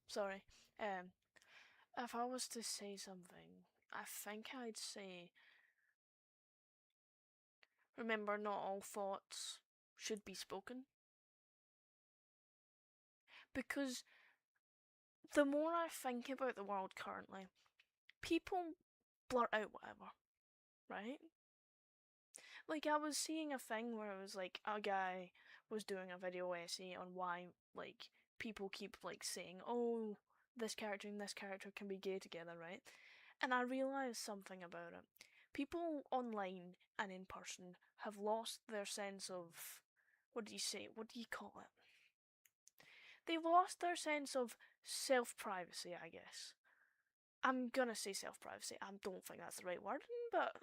A: Sorry. If I was to say something, I think I'd say, remember, not all thoughts should be spoken. Because the more I think about the world currently, people blurt out whatever, right? Like, I was seeing a thing where it was like a guy was doing a video essay on why, like, people keep, like, saying, oh, this character and this character can be gay together, right? And I realised something about it. People online and in person have lost their sense of, what do you say? What do you call it? They've lost their sense of self-privacy, I guess. I'm gonna say self-privacy. I don't think that's the right word, but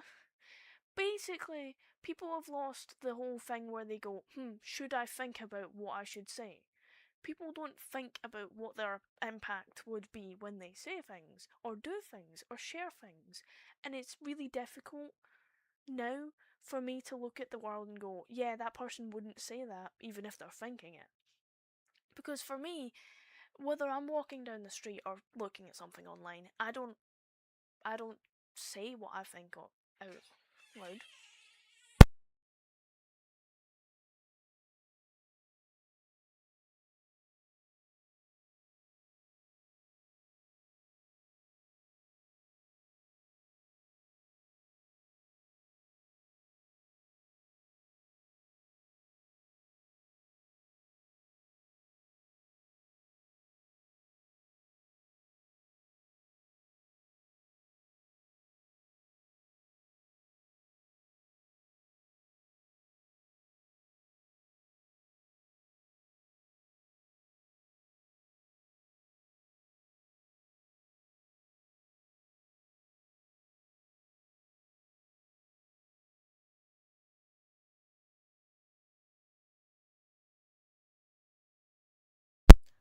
A: basically, people have lost the whole thing where they go, should I think about what I should say? People don't think about what their impact would be when they say things, or do things, or share things. And it's really difficult now for me to look at the world and go, yeah, that person wouldn't say that, even if they're thinking it. Because for me, whether I'm walking down the street or looking at something online, I don't say what I think out loud.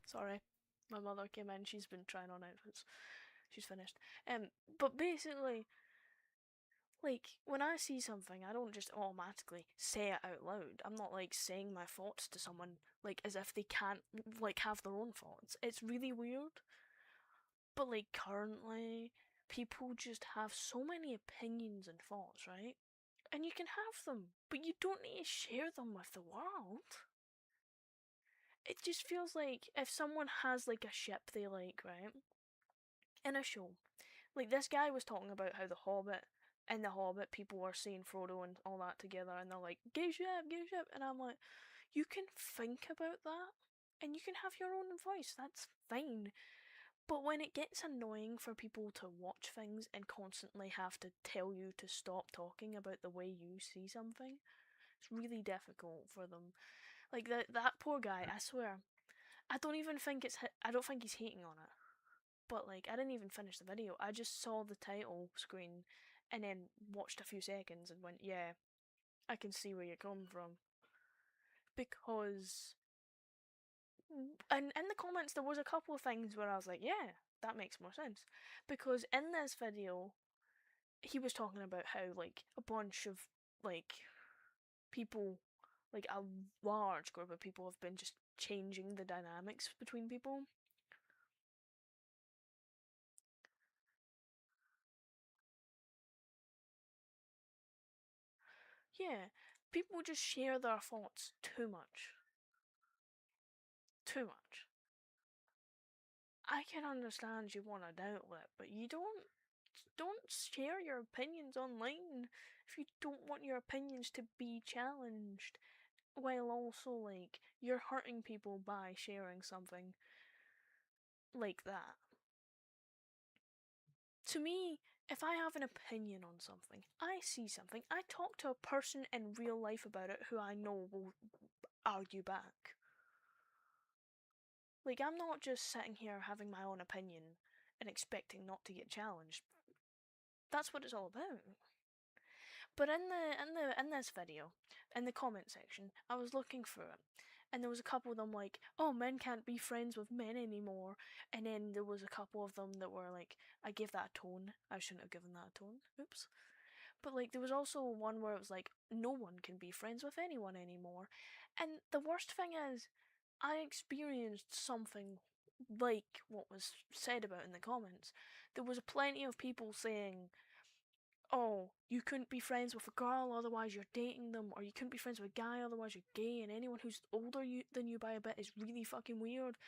A: Sorry, my mother came in. She's been trying on outfits. She's finished. But basically, like when I see something, I don't just automatically say it out loud. I'm not like saying my thoughts to someone like as if they can't like have their own thoughts. It's really weird. But like currently, people just have so many opinions and thoughts, right? And you can have them, but you don't need to share them with the world. It just feels like if someone has like a ship they like, right? In a show, like this guy was talking about how the Hobbit in the Hobbit people were seeing Frodo and all that together, and they're like, gay ship," and I'm like, you can think about that, and you can have your own voice. That's fine. But when it gets annoying for people to watch things and constantly have to tell you to stop talking about the way you see something, it's really difficult for them. Like that poor guy, I swear, I don't even think I don't think he's hating on it. But like I didn't even finish the video. I just saw the title screen and then watched a few seconds and went, "Yeah, I can see where you're coming from." Because and in the comments there was a couple of things where I was like, "Yeah, that makes more sense." Because in this video, he was talking about how like a bunch of like people, like a large group of people have been just changing the dynamics between people. Yeah, people just share their thoughts too much. Too much. I can understand you want an outlet, but you don't share your opinions online if you don't want your opinions to be challenged, while also like you're hurting people by sharing something like that. To me, if I have an opinion on something, I see something, I talk to a person in real life about it who I know will argue back. Like, I'm not just sitting here having my own opinion and expecting not to get challenged. That's what it's all about. But in this video, in the comment section, I was looking through it, and there was a couple of them like, "Oh, men can't be friends with men anymore," and then there was a couple of them that were like, "I gave that a tone. I shouldn't have given that a tone. Oops." But like, there was also one where it was like, "No one can be friends with anyone anymore," and the worst thing is, I experienced something like what was said about in the comments. There was plenty of people saying, "Oh, you couldn't be friends with a girl, otherwise you're dating them, or you couldn't be friends with a guy, otherwise you're gay, and anyone who's older than you by a bit is really fucking weird."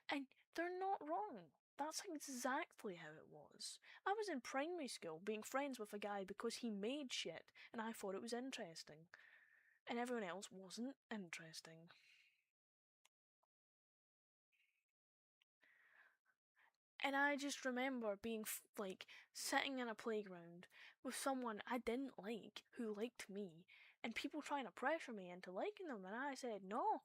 A: And they're not wrong. That's exactly how it was. I was in primary school being friends with a guy because he made shit, and I thought it was interesting. And everyone else wasn't interesting. And I just remember being like sitting in a playground with someone I didn't like who liked me, and people trying to pressure me into liking them, and I said no,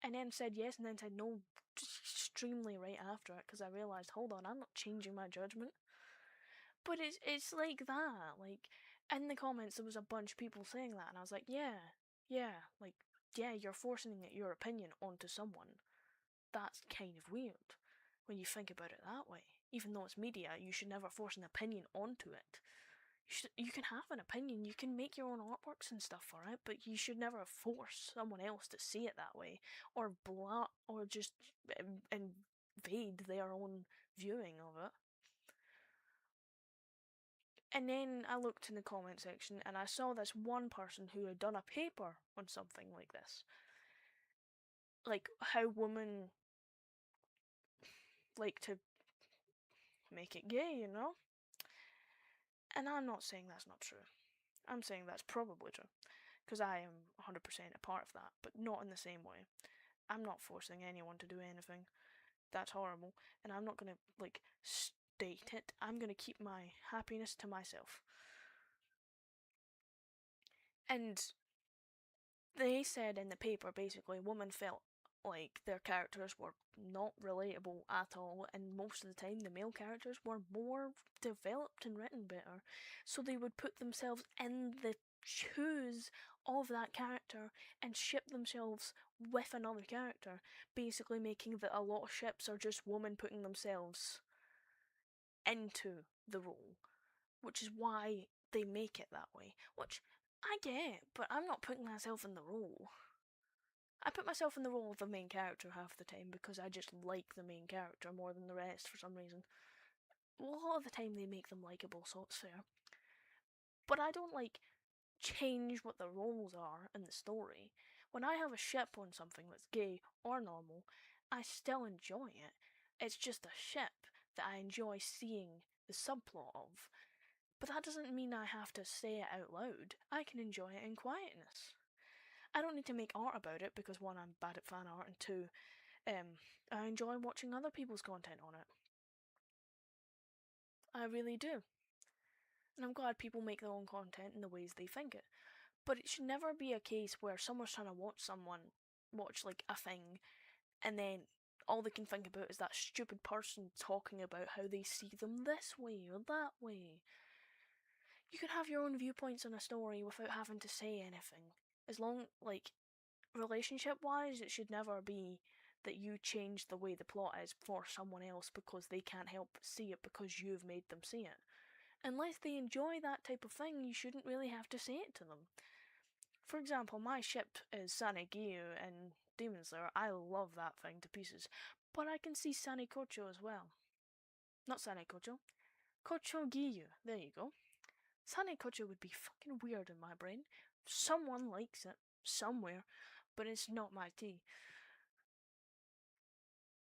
A: and then said yes, and then said no extremely right after it because I realised, hold on, I'm not changing my judgment. But it's like that. Like, in the comments, there was a bunch of people saying that, and I was like, yeah, like, yeah, you're forcing your opinion onto someone. That's kind of weird when you think about it that way. Even though it's media, you should never force an opinion onto it. You can have an opinion, you can make your own artworks and stuff for it, but you should never force someone else to see it that way, or or just invade their own viewing of it. And then I looked in the comment section and I saw this one person who had done a paper on something like this. Like how women like to make it gay, you know? And I'm not saying that's not true. I'm saying that's probably true. Because I am 100% a part of that, but not in the same way. I'm not forcing anyone to do anything. That's horrible. And I'm not gonna, like, state it. I'm gonna keep my happiness to myself. And they said in the paper, basically, women felt like their characters were not relatable at all, and most of the time the male characters were more developed and written better, so they would put themselves in the shoes of that character and ship themselves with another character, basically making that a lot of ships are just women putting themselves into the role, which is why they make it that way, which I get, but I'm not putting myself in the role. I put myself in the role of the main character half the time because I just like the main character more than the rest for some reason. A lot of the time they make them likeable, so it's fair. But I don't change what the roles are in the story. When I have a ship on something that's gay or normal, I still enjoy it. It's just a ship that I enjoy seeing the subplot of. But that doesn't mean I have to say it out loud. I can enjoy it in quietness. I don't need to make art about it because one, I'm bad at fan art, and two, I enjoy watching other people's content on it. I really do. And I'm glad people make their own content in the ways they think it. But it should never be a case where someone's trying to watch like a thing, and then all they can think about is that stupid person talking about how they see them this way or that way. You can have your own viewpoints on a story without having to say anything. As long, relationship wise, it should never be that you change the way the plot is for someone else because they can't help but see it because you've made them see it. Unless they enjoy that type of thing, you shouldn't really have to say it to them. For example, my ship is Sanegiyu and Demon Slayer. I love that thing to pieces. But I can see Sane Kocho as well. Not Sane Kocho. Kocho Giyu. There you go. Sane Kocho would be fucking weird in my brain. Someone likes it. Somewhere. But it's not my tea.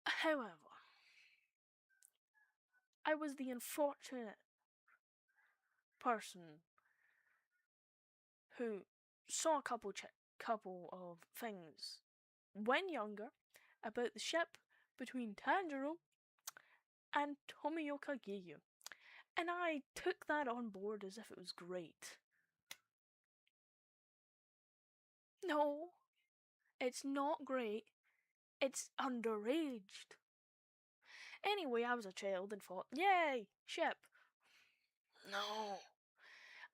A: However, I was the unfortunate person who saw a couple of things when younger about the ship between Tanjiro and Tomioka Giyu, and I took that on board as if it was great. No, it's not great. It's underaged. Anyway, I was a child and thought, yay, ship. No.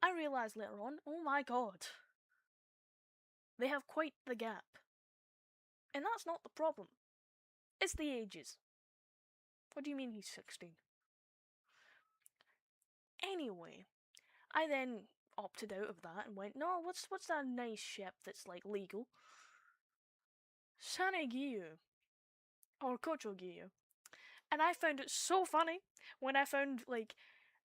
A: I realised later on, oh my god, they have quite the gap. And that's not the problem. It's the ages. What do you mean he's 16? Anyway, I then opted out of that and went, no, what's that nice ship that's legal? Sanegiyu. Or Kochogiyu. And I found it so funny when I found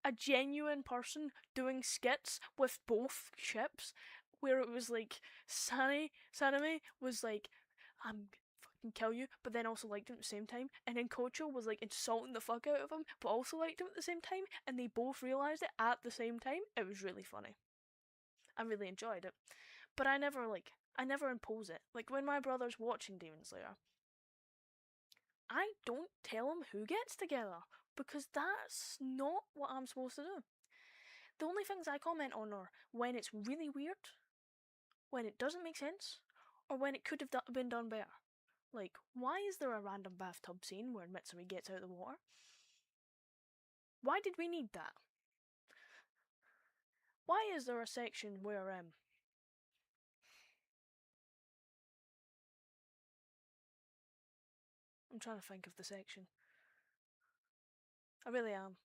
A: a genuine person doing skits with both ships, where it was Saname was I'm fucking kill you, but then also liked him at the same time, and then Kocho was insulting the fuck out of him, but also liked him at the same time, and they both realised it at the same time. It was really funny. I really enjoyed it. But I never impose it. Like when my brother's watching Demon Slayer, I don't tell him who gets together, because that's not what I'm supposed to do. The only things I comment on are when it's really weird, when it doesn't make sense, or when it could have been done better. Like, why is there a random bathtub scene where Mitsuri gets out of the water? Why did we need that? Why is there a section where I'm trying to think of the section. I really am.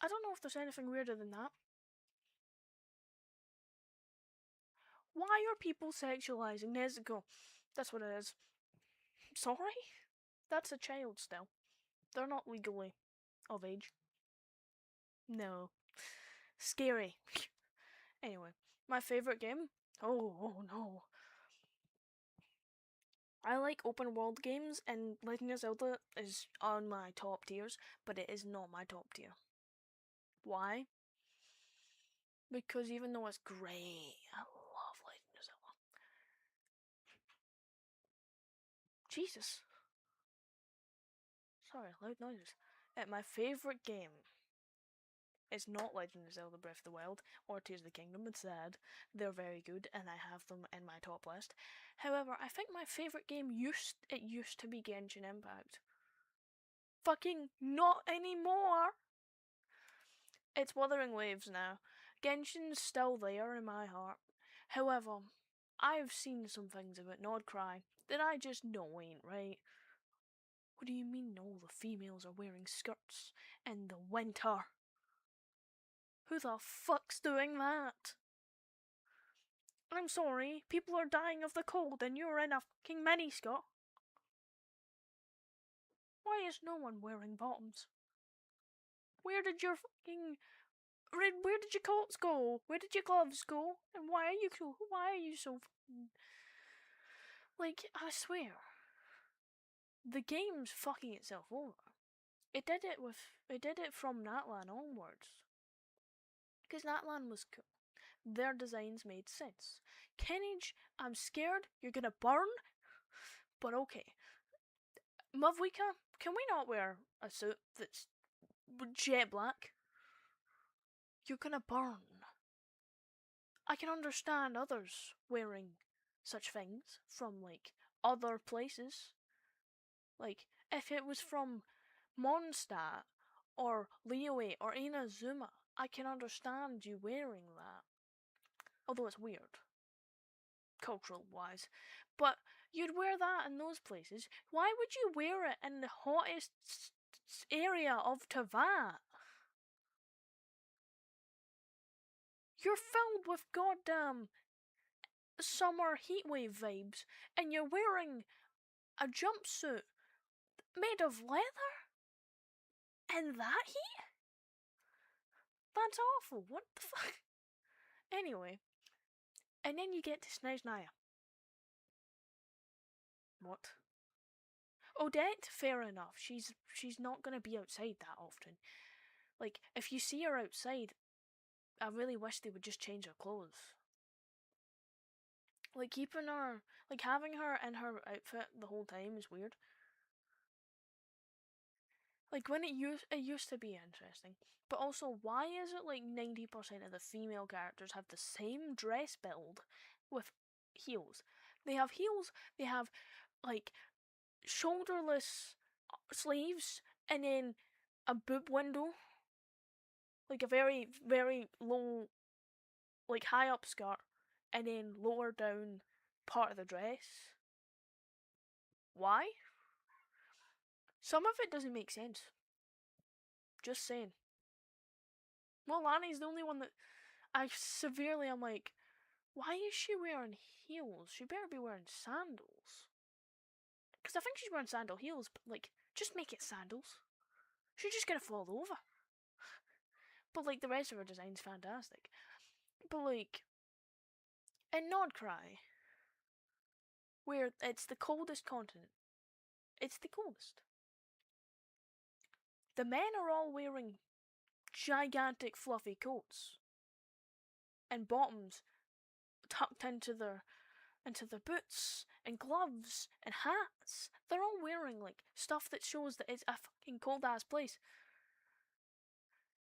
A: I don't know if there's anything weirder than that. Why are people sexualizing Nezuko? That's what it is. Sorry? That's a child still. They're not legally of age. No. Scary. Anyway, my favourite game? Oh no. I like open world games, and Legend of Zelda is on my top tiers, but it is not my top tier. Why? Because even though it's great, I love Legend of Zelda. Jesus. Sorry, loud noises. My favourite game is not Legend of Zelda Breath of the Wild or Tears of the Kingdom. It's sad. They're very good, and I have them in my top list. However, I think my favourite game used to be Genshin Impact. Fucking not anymore! It's Wuthering Waves now. Genshin's still there in my heart. However, I've seen some things about Nodcry that I just know ain't right. What do you mean all the females are wearing skirts in the winter? Who the fuck's doing that? I'm sorry, people are dying of the cold and you're in a fucking miniskirt. Why is no one wearing bottoms? Where did your coats go? Where did your gloves go? And why are you so like, I swear. The game's fucking itself over. It did it from Natlan onwards. Because Natlan was cool. Their designs made sense. Kenage, I'm scared you're gonna burn, but okay. Mavwika, can we not wear a suit that's jet black? You're gonna burn. I can understand others wearing such things from, like, other places. Like, if it was from Mondstadt or Liyue or Inazuma, I can understand you wearing that. Although it's weird, cultural wise. But you'd wear that in those places. Why would you wear it in the hottest area of Teyvat? You're filled with goddamn summer heatwave vibes, and you're wearing a jumpsuit made of leather? In that heat? That's awful. What the fuck? Anyway, and then you get to Snezhnaya. What? Odette, fair enough. She's not gonna be outside that often. Like, if you see her outside, I really wish they would just change her clothes. Like, keeping her, like, having her in her outfit the whole time is weird. Like, when it used to be interesting. But also, why is it like 90% of the female characters have the same dress build with heels? They have heels, they have, like, shoulderless sleeves, and then a boob window. Like, a very, very low, like, high up skirt, and then lower down part of the dress. Why? Some of it doesn't make sense. Just saying. Well, Lani's the only one that I'm like, why is she wearing heels? She better be wearing sandals. Because I think she's wearing sandal heels, but, like, just make it sandals. She's just gonna fall over. But, like, the rest of her design's fantastic. But, like, in Nodcry, where it's the coldest continent, it's the coldest. The men are all wearing gigantic fluffy coats and bottoms tucked into their boots and gloves and hats. They're all wearing, like, stuff that shows that it's a fucking cold ass place.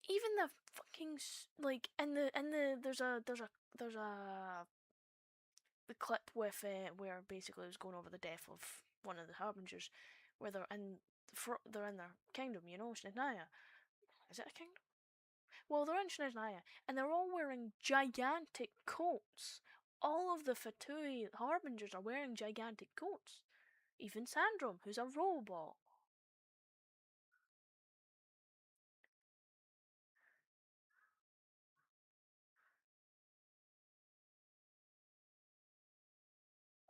A: Even the fucking, like, there's a the clip with where basically it was going over the death of one of the harbingers, where they're in their kingdom, you know, Snezhnaya. Is it a kingdom? Well, they're in Snezhnaya, and they're all wearing gigantic coats. All of the Fatui Harbingers are wearing gigantic coats. Even Sandrum, who's a robot.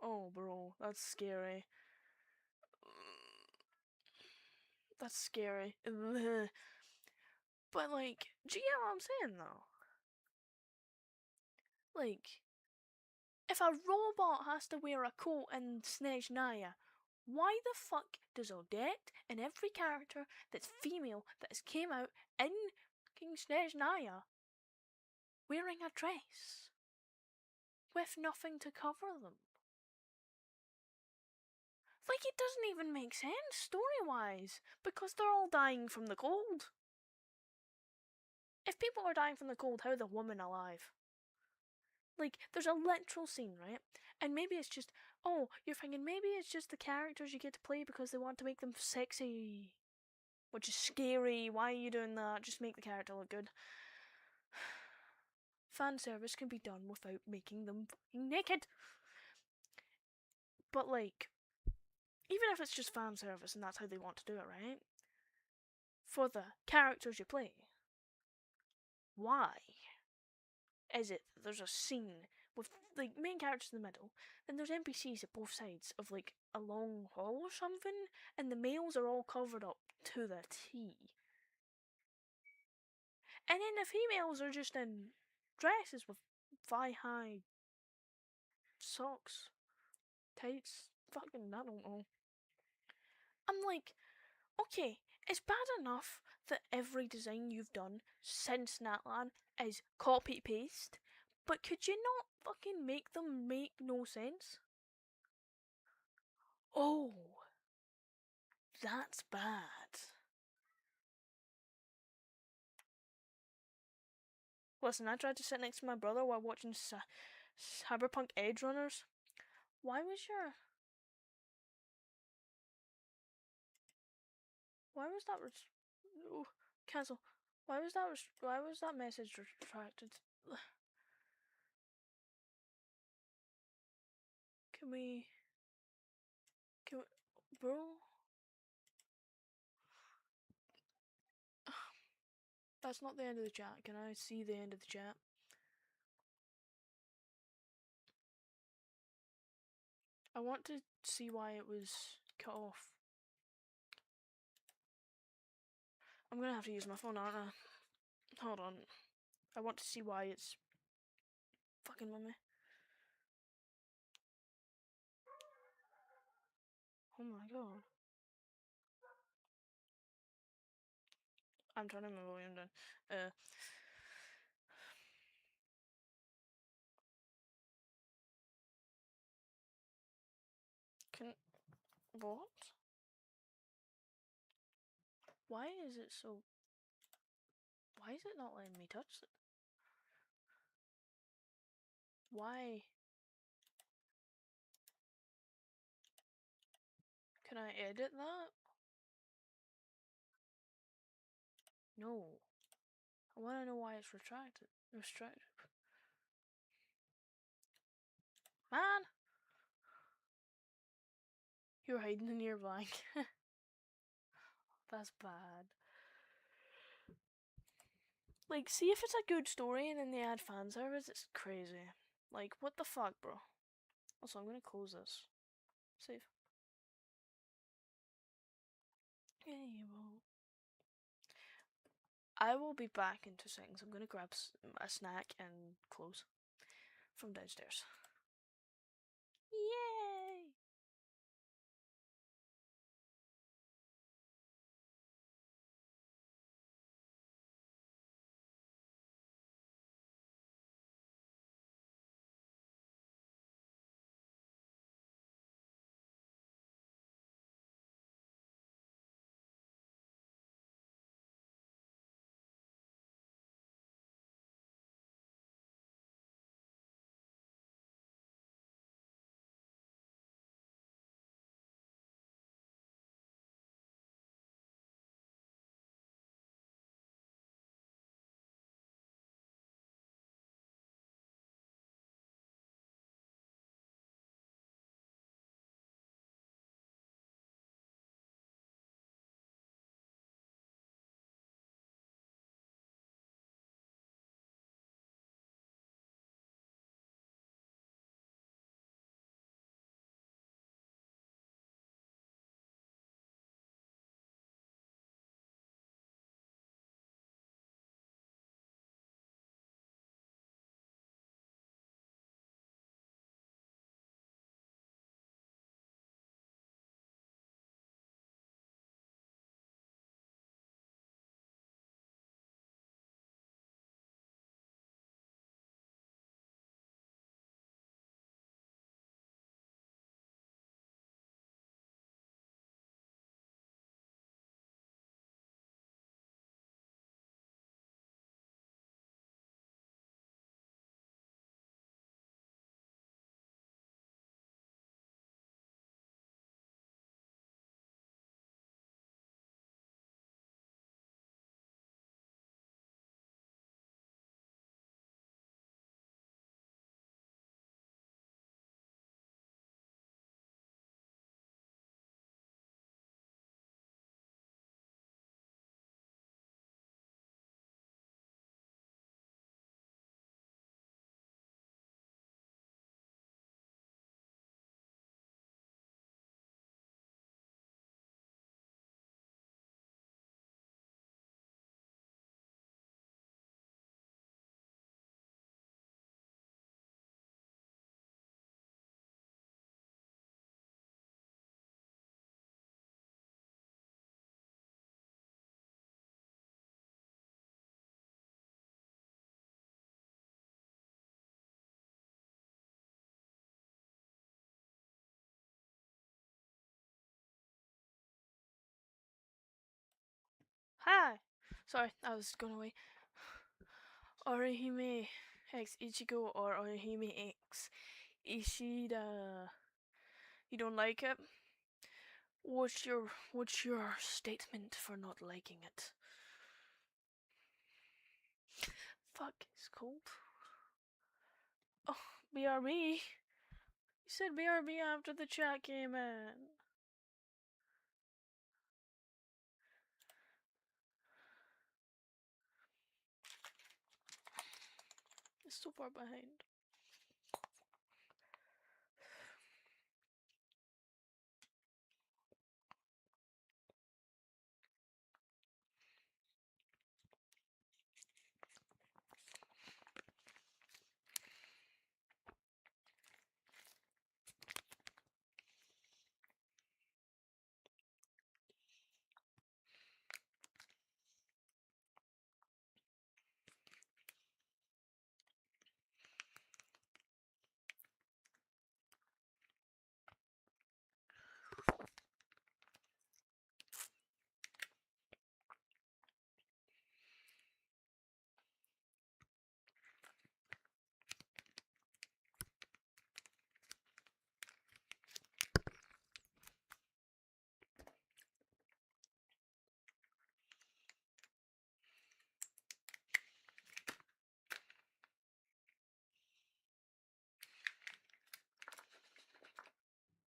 A: Oh, bro, that's scary. That's scary. But, like, do you get what I'm saying, though? Like, if a robot has to wear a coat in Snezhnaya, why the fuck does Odette and every character that's female that has came out in King Snezhnaya wearing a dress with nothing to cover them? Like, it doesn't even make sense story-wise, because they're all dying from the cold. If people are dying from the cold, how are the women alive? Like, there's a literal scene, right? And maybe it's just, oh, you're thinking maybe it's just the characters you get to play because they want to make them sexy. Which is scary. Why are you doing that? Just make the character look good. Fan service can be done without making them fucking naked. But, like, even if it's just fan service and that's how they want to do it, right? For the characters you play, why is it that there's a scene with, like, main characters in the middle, then there's NPCs at both sides of, like, a long hall or something, and the males are all covered up to the T. And then the females are just in dresses with thigh-high socks, tights, fucking, I don't know. I'm like, okay, it's bad enough that every design you've done since Natlan is copy-paste, but could you not fucking make them make no sense? Oh, that's bad. Listen, I tried to sit next to my brother while watching Cyberpunk Edge Runners. Why was that oh, cancel. Why was that message retracted? Can we, bro? That's not the end of the chat. Can I see the end of the chat? I want to see why it was cut off. I'm gonna have to use my phone, aren't I? Hold on. I want to see why it's fucking with me. Oh my god. I'm turning my volume down. What? Why is it so... Why is it not letting me touch it? Why? Can I edit that? No. I want to know why it's restricted. Man! You're hiding in your blanket. That's bad. Like, see if it's a good story and then they add fan service, it's crazy. Like, what the fuck, bro? Also, I'm gonna close this. Save. I will be back in 2 seconds. I'm gonna grab a snack and close from downstairs. Yay! Hi! Sorry, I was going away. Orihime X Ichigo or Orihime X Ishida. You don't like it? What's your statement for not liking it? Fuck, it's cold. Oh, BRB. You said BRB after the chat came in. It's so far behind.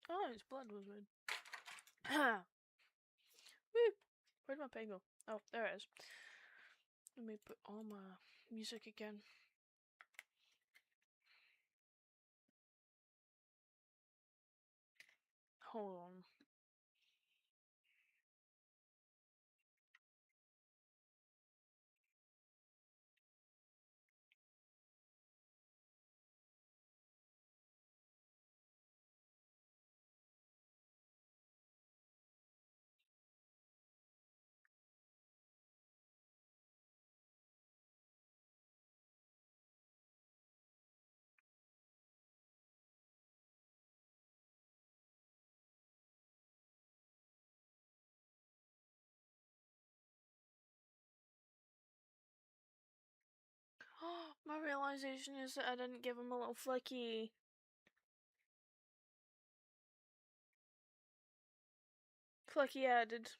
A: Oh, his blood was red. Woo! Where'd my pen go? Oh, there it is. Let me put on my music again. Hold on. My realization is that I didn't give him a little flicky. Flicky added.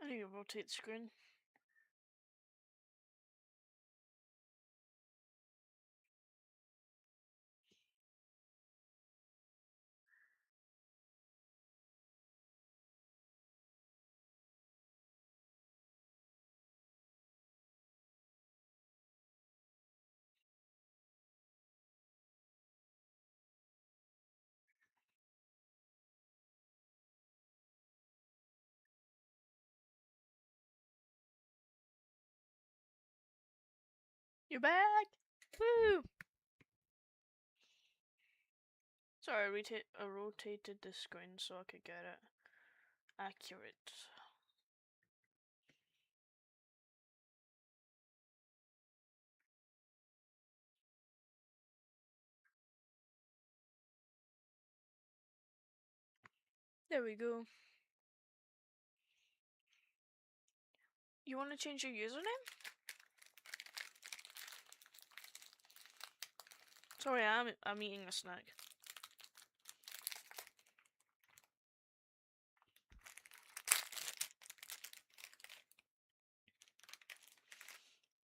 A: I need to rotate the screen. You're back! Woo! Sorry, I rotated the screen so I could get it accurate. There we go. You want to change your username? Sorry, I'm eating a snack.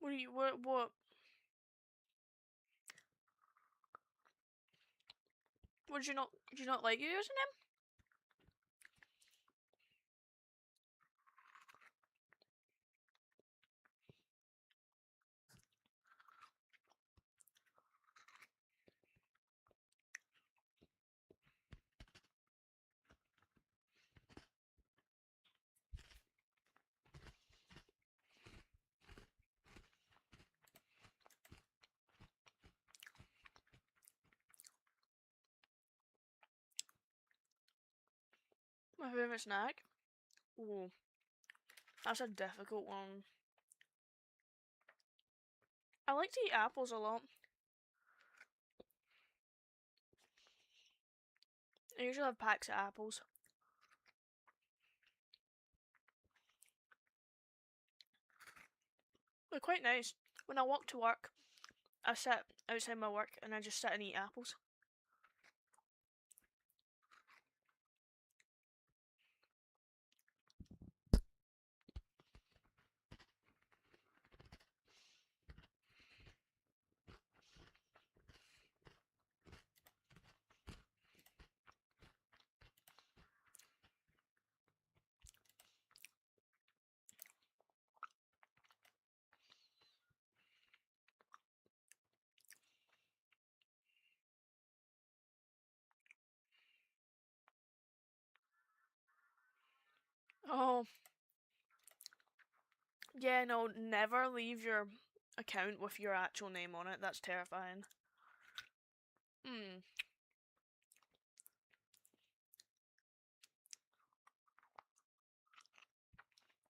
A: What? Did you not like your username? My favourite snack? Ooh, that's a difficult one. I like to eat apples a lot. I usually have packs of apples. They're quite nice. When I walk to work, I sit outside my work and I just sit and eat apples. Oh, yeah, no, never leave your account with your actual name on it. That's terrifying. Hmm.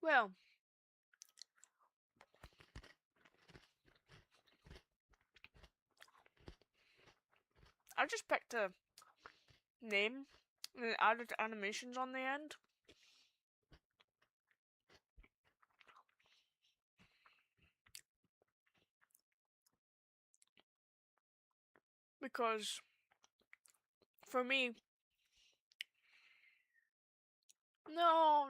A: Well, I just picked a name and added animations on the end. Because, for me, no,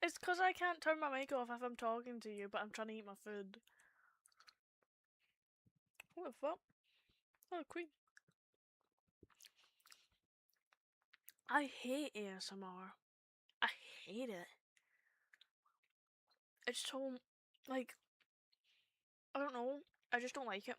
A: it's because I can't turn my mic off if I'm talking to you, but I'm trying to eat my food. What the fuck? Oh, queen. I hate ASMR. I hate it. It's so, like, I don't know. I just don't like it.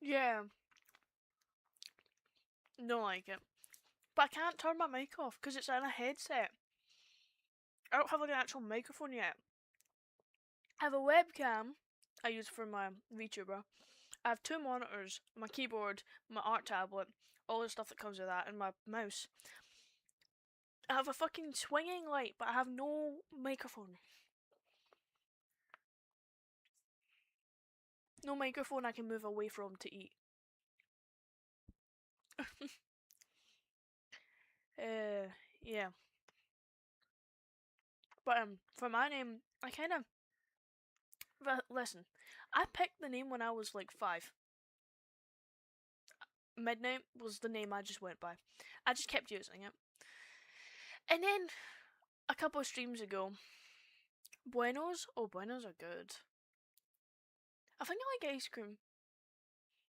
A: Yeah, don't like it. But I can't turn my mic off because it's in a headset. I don't have like an actual microphone yet. I have a webcam I use for my VTuber. I have 2 monitors, my keyboard, my art tablet, all the stuff that comes with that, and my mouse. I have a fucking swinging light, but I have no microphone. No microphone I can move away from to eat. Yeah. But for my name, I kind of listen. I picked the name when I was like 5. Midnight was the name I just went by. I just kept using it. And then a couple of streams ago, Buenos. Oh, Buenos are good. I think I like ice cream.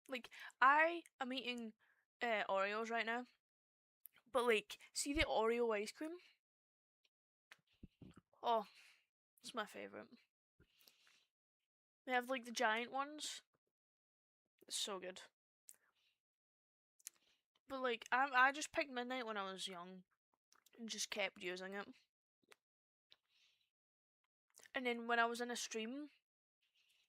A: Like I am eating Oreos right now, but like, see the Oreo ice cream? Oh, it's my favorite. They have like the giant ones. It's so good. But like, I just picked Midnight when I was young, and just kept using it. And then when I was in a stream,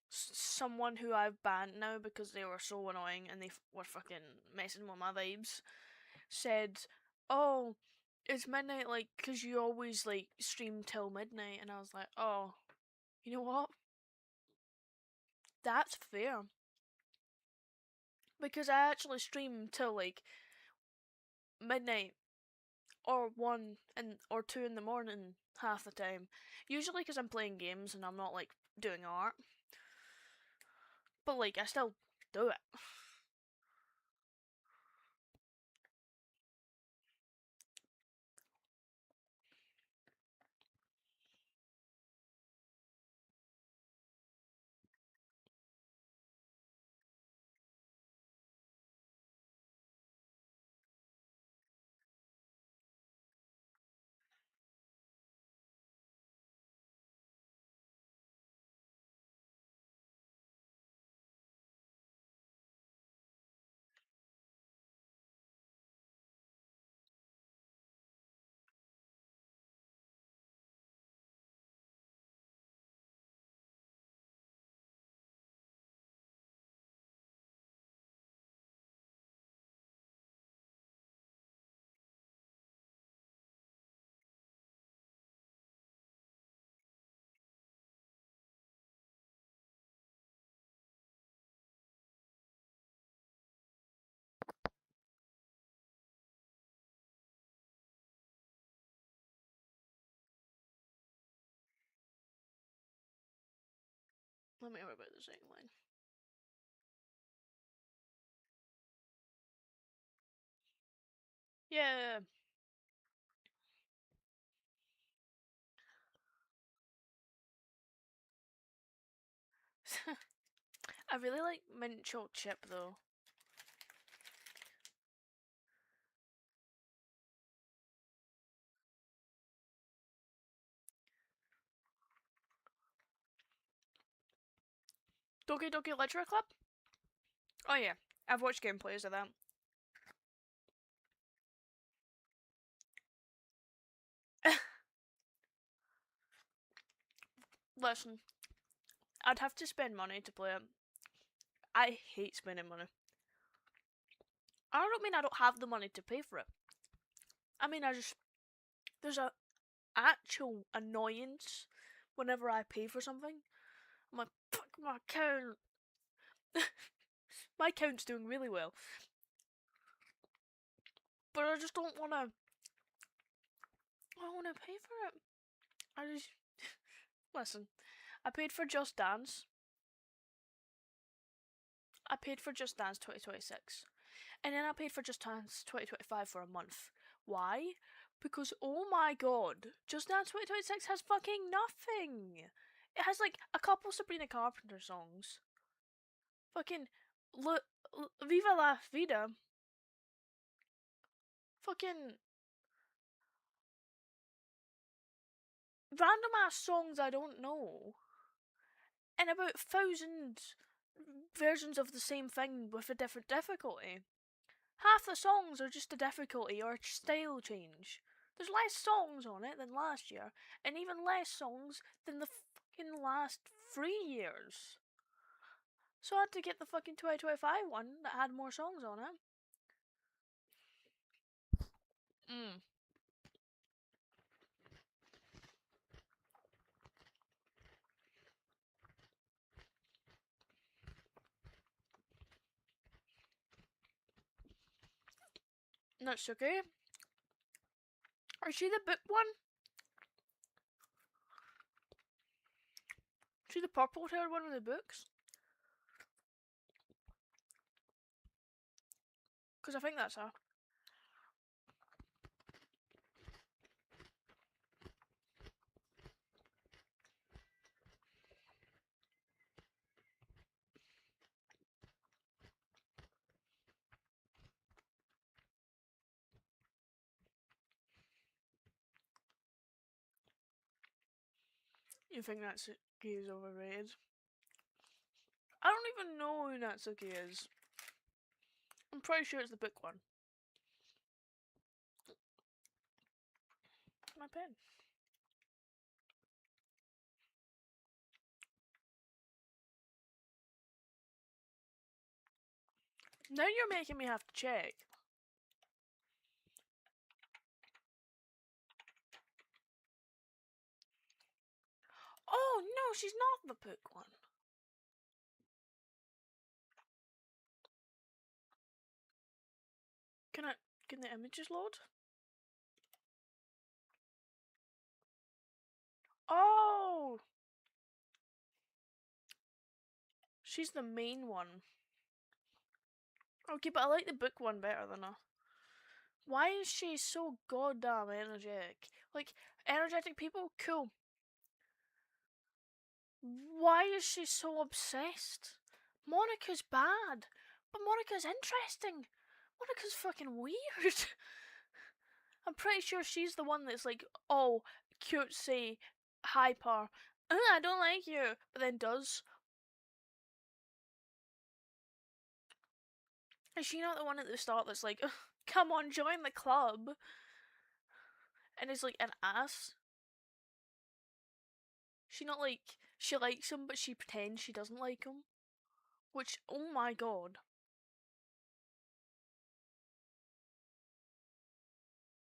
A: someone who I've banned now because they were so annoying and they were fucking messing with my vibes, said, "Oh, it's midnight, like, cause you always like stream till midnight," and I was like, "Oh, you know what? That's fair." Because I actually stream till like midnight or 1 and or 2 in the morning half the time. Usually because I'm playing games and I'm not like doing art. But like I still do it. Let me worry about the second line. Yeah. I really like mint chocolate chip though. Doki Doki Literature Club? Oh yeah, I've watched gameplays of that. Listen, I'd have to spend money to play it. I hate spending money. I don't mean I don't have the money to pay for it. I mean there's a actual annoyance whenever I pay for something. I'm like, fuck my account. My account's doing really well. But I just don't wanna pay for it. I just listen. I paid for Just Dance. I paid for Just Dance 2026. And then I paid for Just Dance 2025 for a month. Why? Because, oh my god, Just Dance 2026 has fucking nothing! It has like a couple Sabrina Carpenter songs. Fucking Viva la Vida. Fucking random ass songs I don't know. And about 1,000 versions of the same thing with a different difficulty. Half the songs are just a difficulty or a style change. There's less songs on it than last year, and even less songs than the fucking last 3 years. So I had to get the fucking 2025 one that had more songs on it. That's okay. Are she the book one? See the purple haired one with the books? Because I think that's her. You think Natsuki is overrated? I don't even know who Natsuki is. I'm pretty sure it's the book one. My pen. Now you're making me have to check. Oh no, she's not the book one. Can the images load? Oh! She's the main one. Okay, but I like the book one better than her. Why is she so goddamn energetic? Like, energetic people? Cool. Why is she so obsessed? Monika's bad, but Monika's interesting. Monika's fucking weird. I'm pretty sure she's the one that's like, oh, cutesy, hyper. I don't like you, but then does. Is she not the one at the start that's like, come on, join the club? And is like an ass? She not like, she likes him, but she pretends she doesn't like him? Which, oh my god.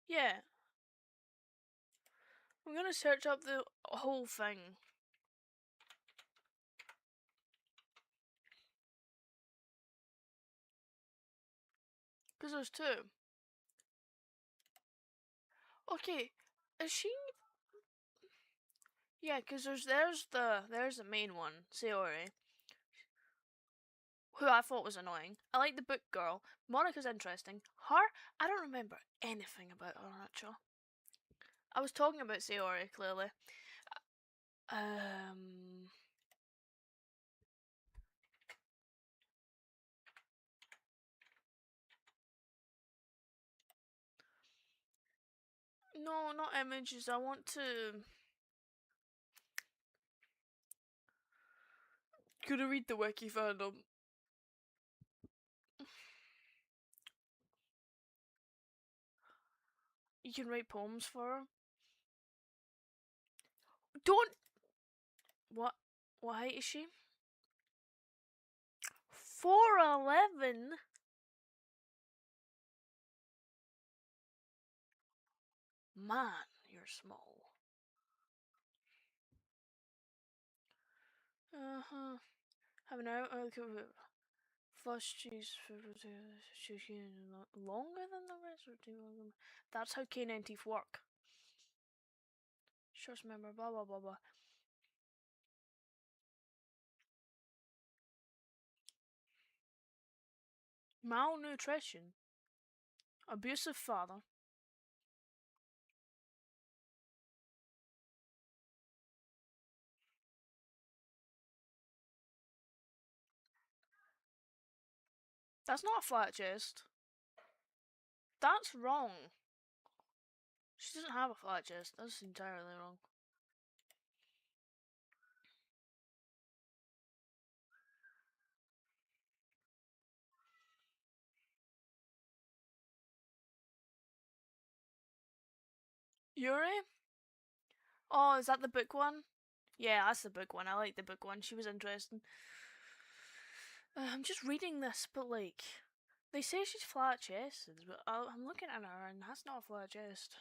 A: Yeah. I'm gonna search up the whole thing. Because there's two. Okay, is she... Yeah, because there's the main one, Sayori, who I thought was annoying. I like the book girl. Monica's interesting. Her, I don't remember anything about her actually. I was talking about Sayori clearly. No, not images. I want to. Gonna read the wiki fandom. You can write poems for her. Don't. What? What height is she? 4'11". Man, you're small. Have an hour. Flush cheese longer than the rest, or too long? That's how canine teeth work. Just remember, blah blah blah blah. Malnutrition. Abusive father. That's not a flat chest. That's wrong. She doesn't have a flat chest. That's entirely wrong. Yuri? Oh, is that the book one? Yeah, that's the book one. I like the book one. She was interesting. I'm just reading this, but like, they say she's flat chested, but I'm looking at her and that's not a flat chest.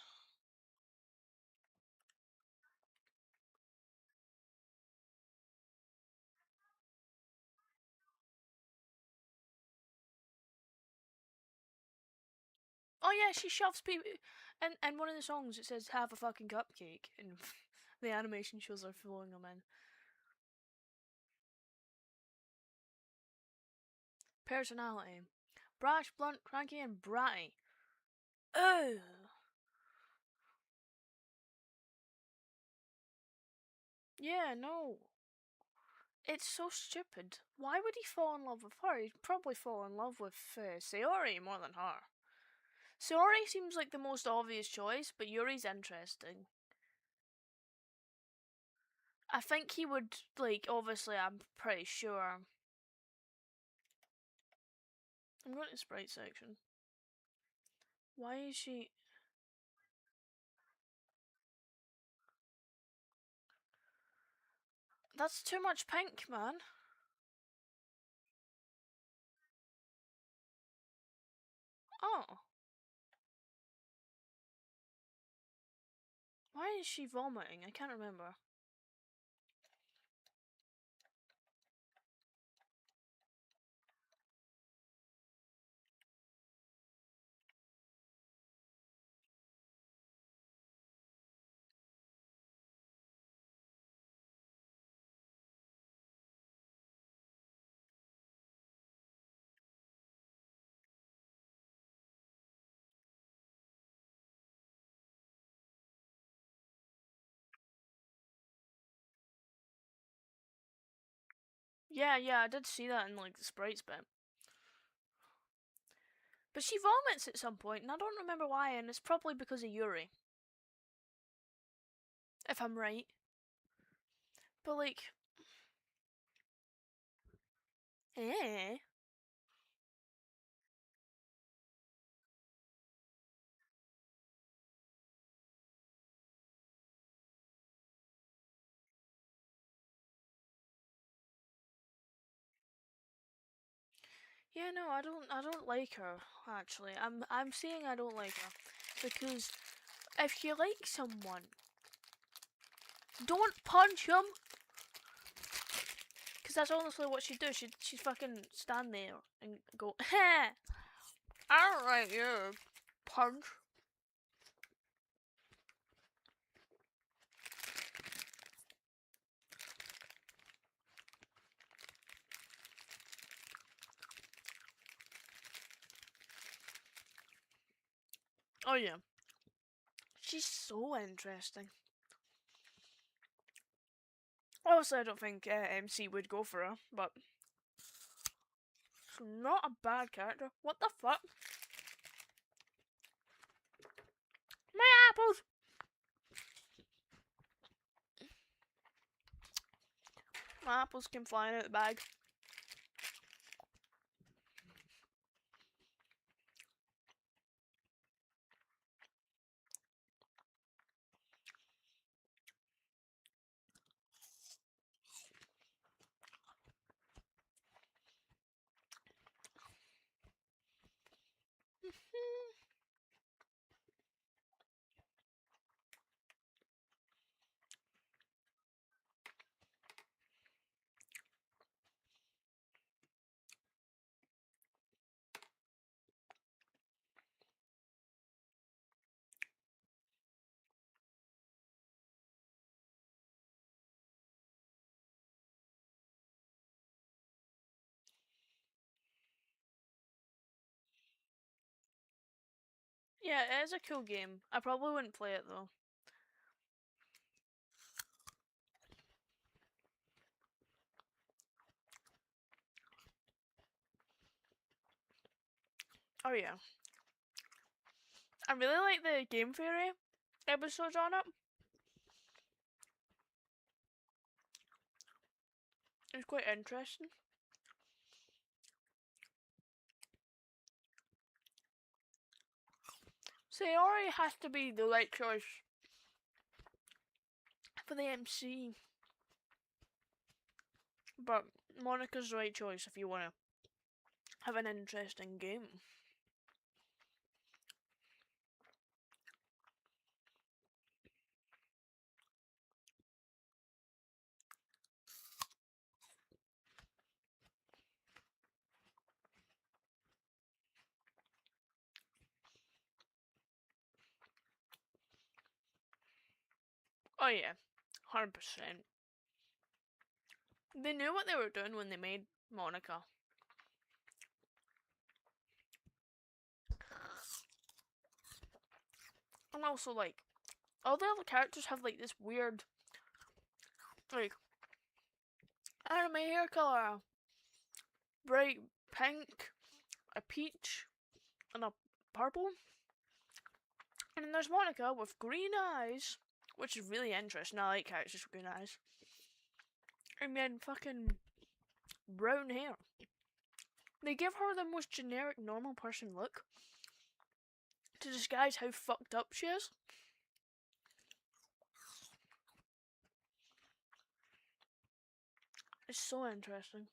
A: Oh yeah, she shoves people. And one of the songs it says "Have a fucking cupcake," and the animation shows her throwing them in. Personality: brash, blunt, cranky, and bratty. Ugh. Yeah, no. It's so stupid. Why would he fall in love with her? He'd probably fall in love with Sayori more than her. Sayori seems like the most obvious choice, but Yuri's interesting. I think he would, like, obviously, I'm pretty sure. I'm going to sprite section. Why is she. That's too much pink, man. Oh. Why is she vomiting? I can't remember. Yeah, I did see that in, like, the sprites bit. But she vomits at some point, and I don't remember why, and it's probably because of Yuri. If I'm right. But, like. Eh? Yeah, no, I don't like her, actually. I'm saying I don't like her. Because if you like someone, don't punch him! Because that's honestly what she'd do. She'd fucking stand there and go, "Heh! I don't like you." Punch. Oh yeah. She's so interesting. Obviously, I don't think MC would go for her, but she's not a bad character. What the fuck? My apples! My apples came flying out of the bag. Yeah, it is a cool game. I probably wouldn't play it though. Oh yeah. I really like the Game Theory episodes on it. It's quite interesting. Sayori has to be the right choice for the MC. But Monica's the right choice if you want to have an interesting game. Oh yeah, 100%. They knew what they were doing when they made Monica. And also, like, all the other characters have, like, this weird, like, anime hair color. Bright pink, a peach, and a purple. And then there's Monica with green eyes, which is really interesting. I like characters with green eyes. And then fucking brown hair. They give her the most generic normal person look to disguise how fucked up she is. It's so interesting.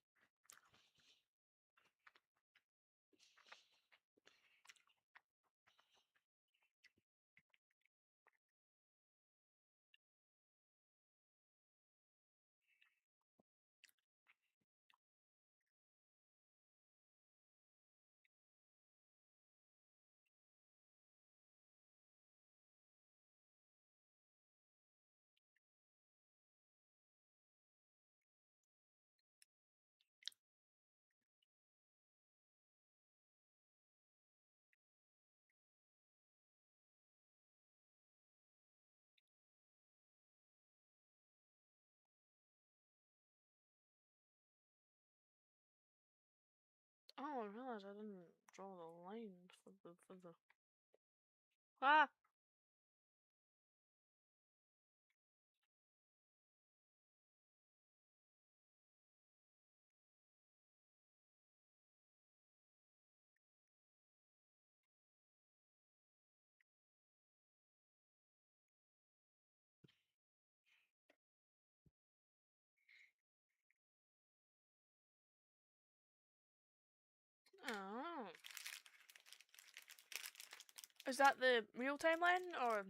A: Oh, I realised I didn't draw the lines for the. Ah! Oh. Is that the real timeline, or?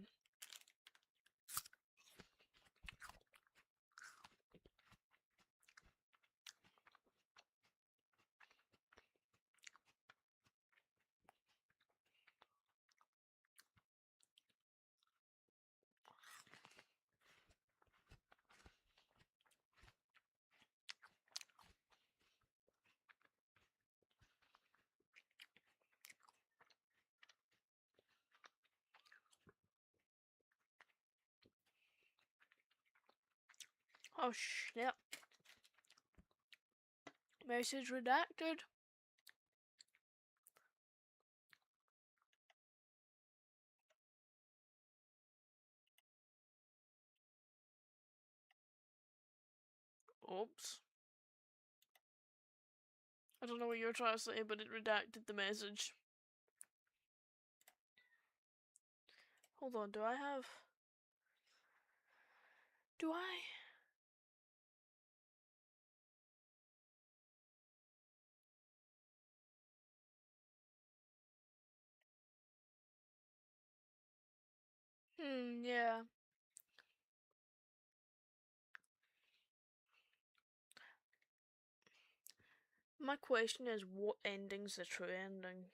A: Oh snap. Message redacted. Oops. I don't know what you're trying to say, but it redacted the message. Hold on, do I? Yeah. My question is, what ending's the true ending?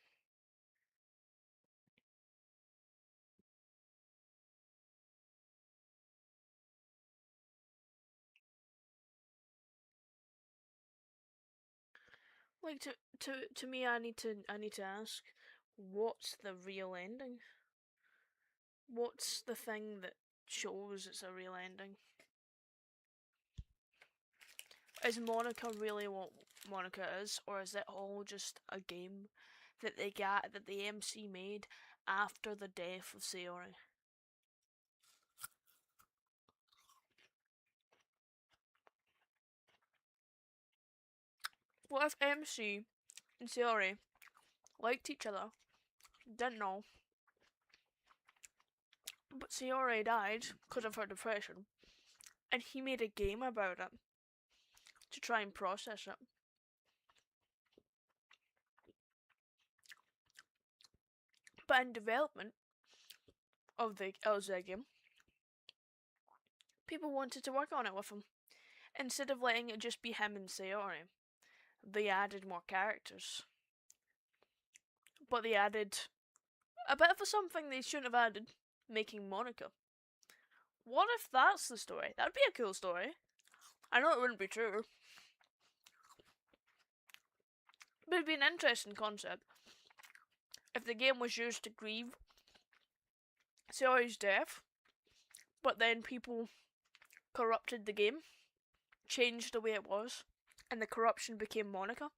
A: Like to me, I need to ask, what's the real ending? What's the thing that shows it's a real ending? Is Monica really what Monica is, or is it all just a game that the MC made after the death of Sayori? What if MC and Sayori liked each other, didn't know, but Sayori died because of her depression, and he made a game about it to try and process it? But in development of the LZ game, people wanted to work on it with him. Instead of letting it just be him and Sayori, they added more characters. But they added a bit of something they shouldn't have added, making Monica. What if that's the story? That'd be a cool story. I know it wouldn't be true, but it'd be an interesting concept. If the game was used to grieve Sayori's death, but then people corrupted the game, changed the way it was, and the corruption became Monica.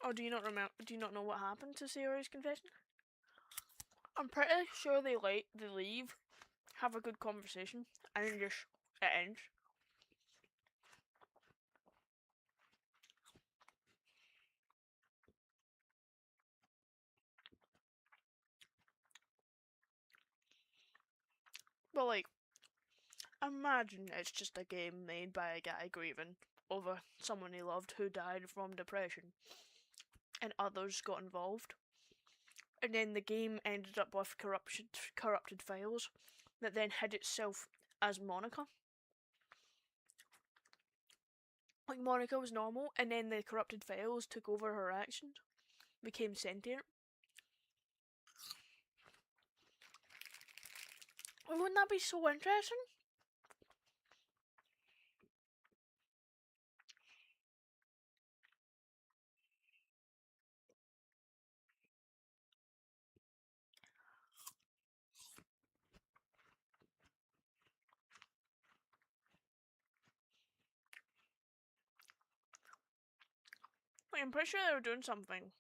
A: Oh, do you not remember? Do you not know what happened to Sayori's confession? I'm pretty sure they leave, have a good conversation, and then just it ends. But like, imagine it's just a game made by a guy grieving over someone he loved who died from depression, and others got involved, and then the game ended up with corrupted files that then hid itself as Monica. Like, Monica was normal, and then the corrupted files took over her actions, became sentient. Wouldn't that be so interesting? Like, I'm pretty sure they were doing something.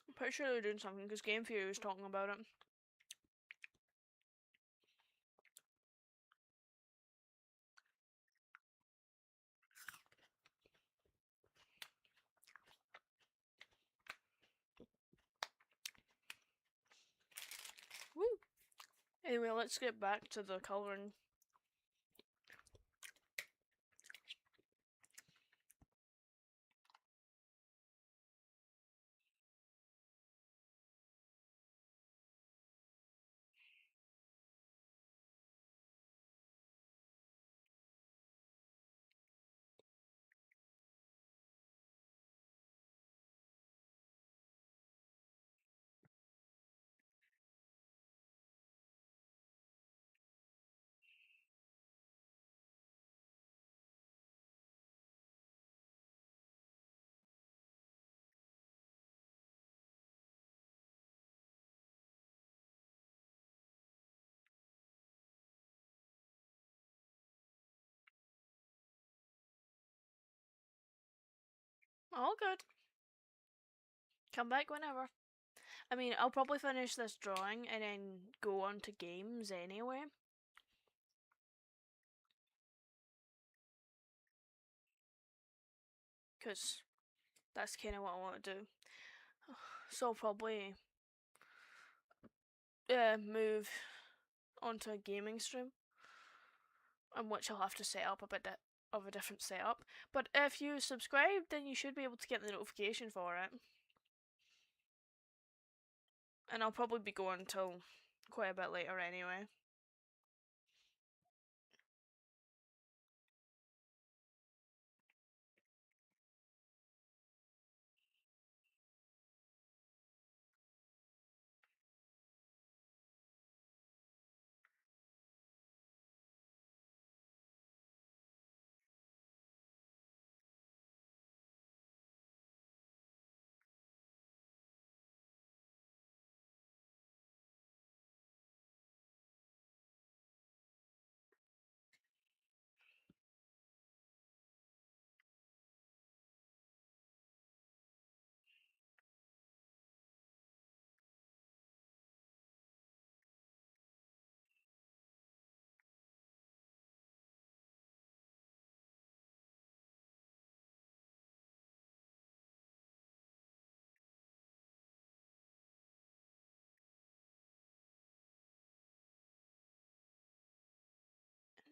A: I'm pretty sure they were doing something because Game Theory was talking about it. Woo! Anyway, let's get back to the colouring.
B: All good. Come back whenever. I mean, I'll probably finish this drawing and then go on to games anyway. Because that's kind of what I want to do. So I'll probably move onto a gaming stream, in which I'll have to set up a bit of a different setup. But if you subscribe, then you should be able to get the notification for it. And I'll probably be going till quite a bit later anyway.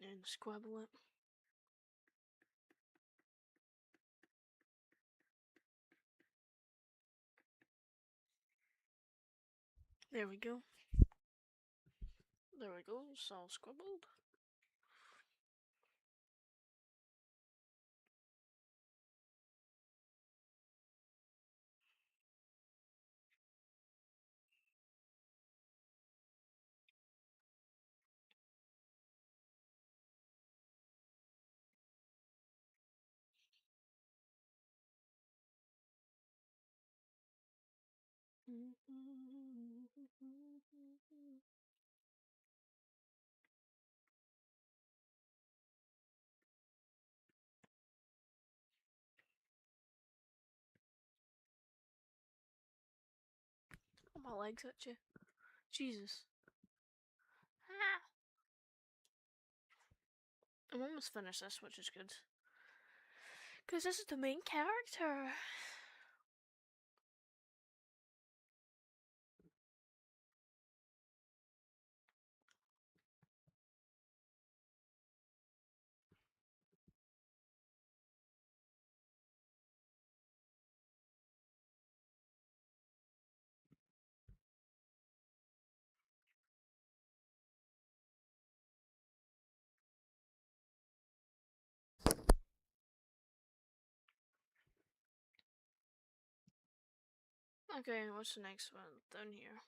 B: And then squabble it. There we go. There we go, it's all scribbled. Oh, my legs at you. Jesus. Ah. I'm almost finished this, which is good. Because this is the main character. Okay, what's the next one? Down here.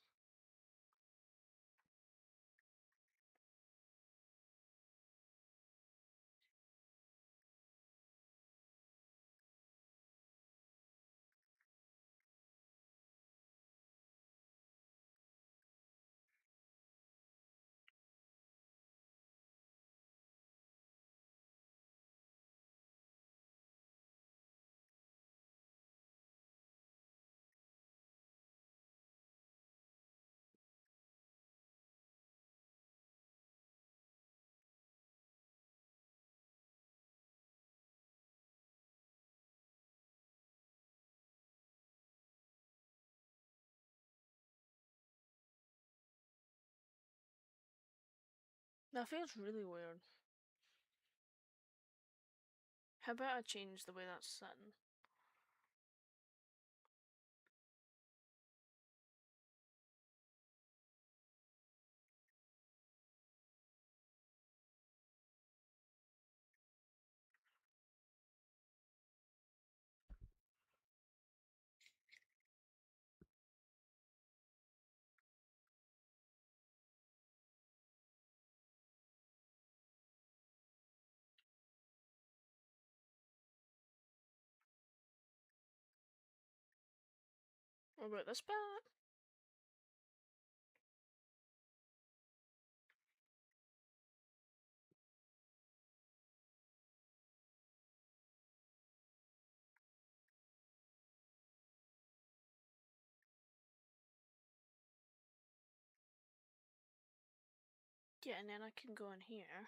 B: That feels really weird. How about I change the way that's sitting? What about this part? Yeah, and then I can go in here.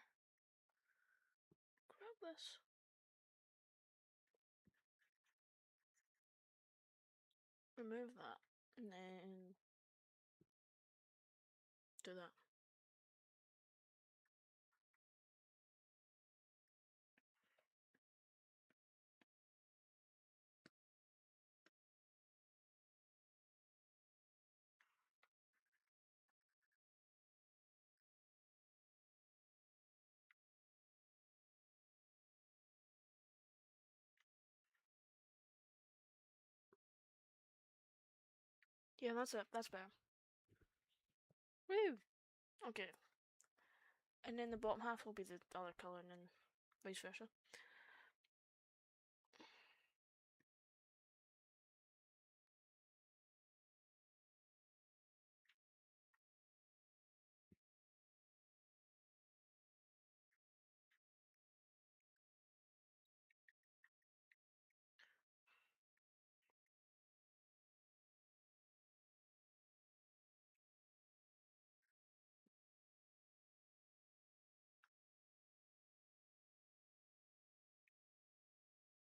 B: Grab this. Remove that. And then do that. Yeah, that's it. That's better. Woo! Okay. And then the bottom half will be the other colour and then vice versa.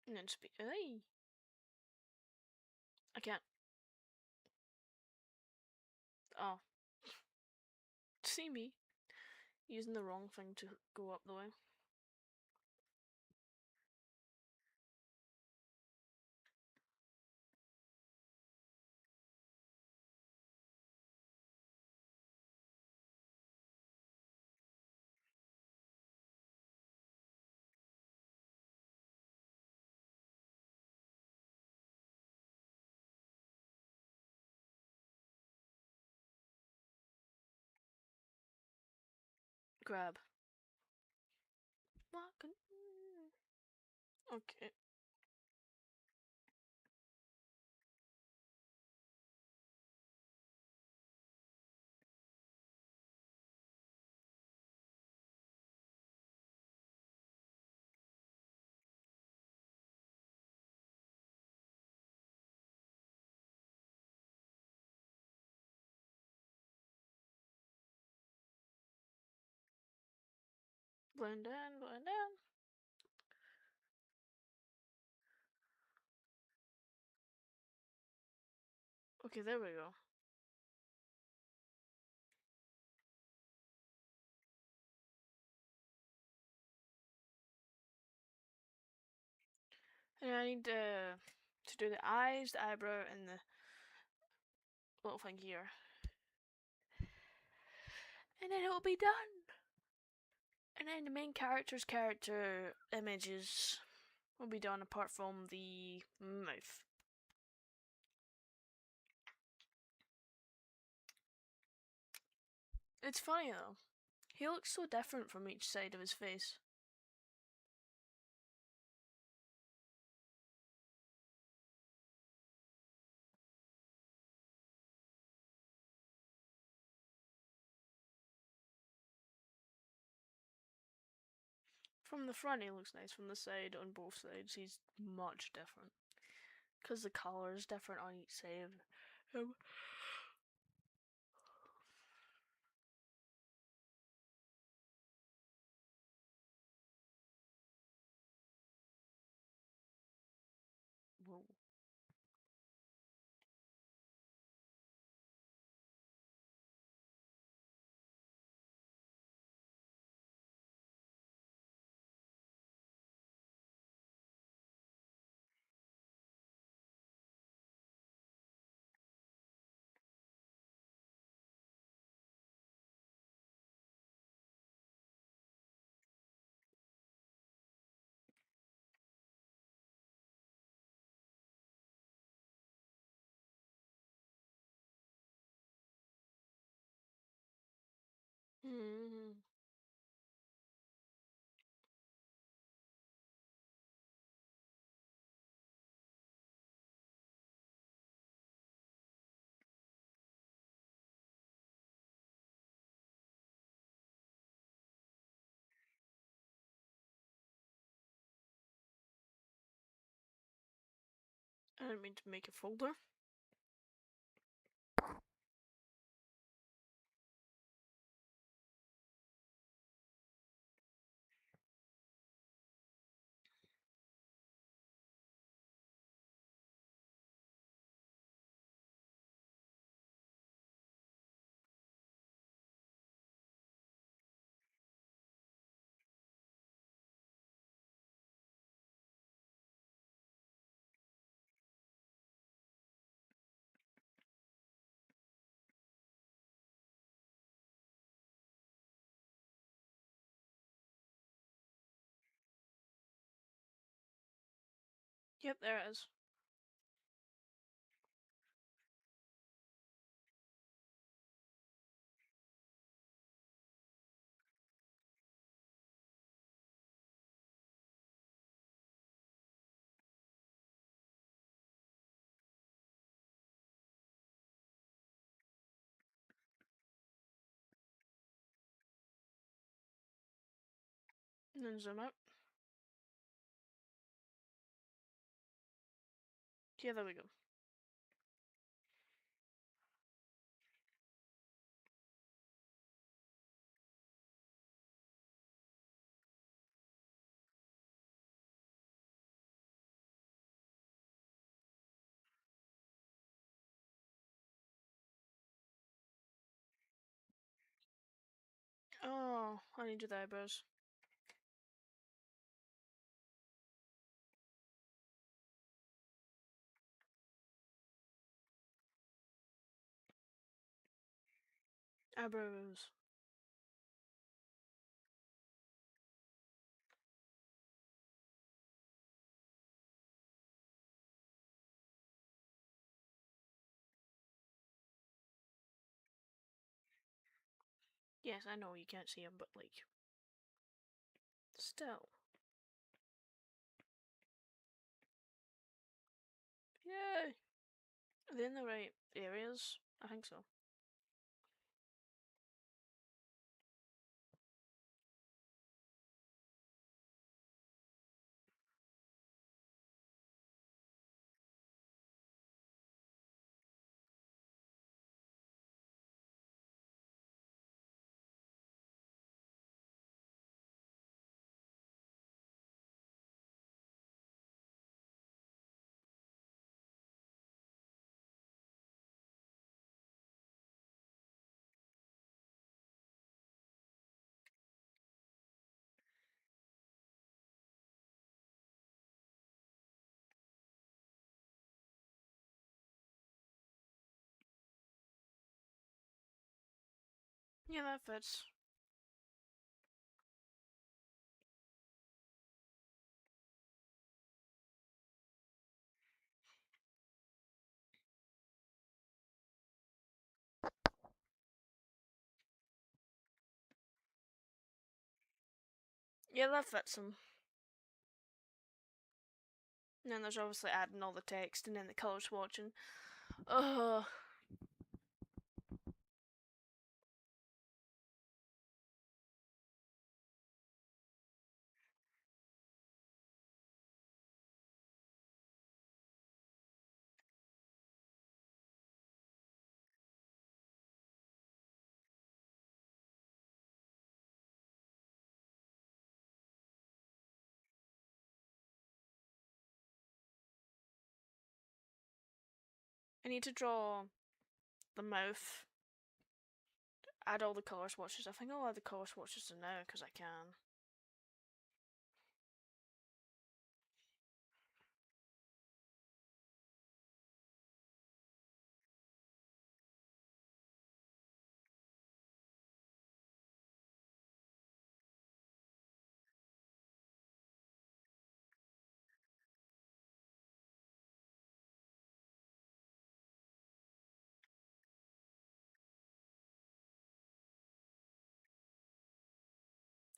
B: And then speed. Hey! I can't. Oh. See me? Using the wrong thing to go up the way. Grab. Okay. Blend in, blend in. Okay, there we go. And I need to do the eyes, the eyebrow, and the little thing here. And then it will be done! And then the main character's character images will be done apart from the mouth. It's funny though. He looks so different from each side of his face. From the front he looks nice, from the side on both sides he's much different. Because the colour is different on each side of him. Whoa. Mm-hmm. I didn't mean to make a folder. Yep, there it is. And then zoom out. Yeah, there we go. Oh, I need to do the eyebrows. Eyebrows. Yes, I know you can't see them, but like, still. Yay! Are they in the right areas? I think so. Yeah, that fits. Yeah, that fits them. And then there's obviously adding all the text and then the colour swatching. Ugh. I need to draw the mouth. Add all the colour swatches. I think I'll add the colour swatches to now because I can.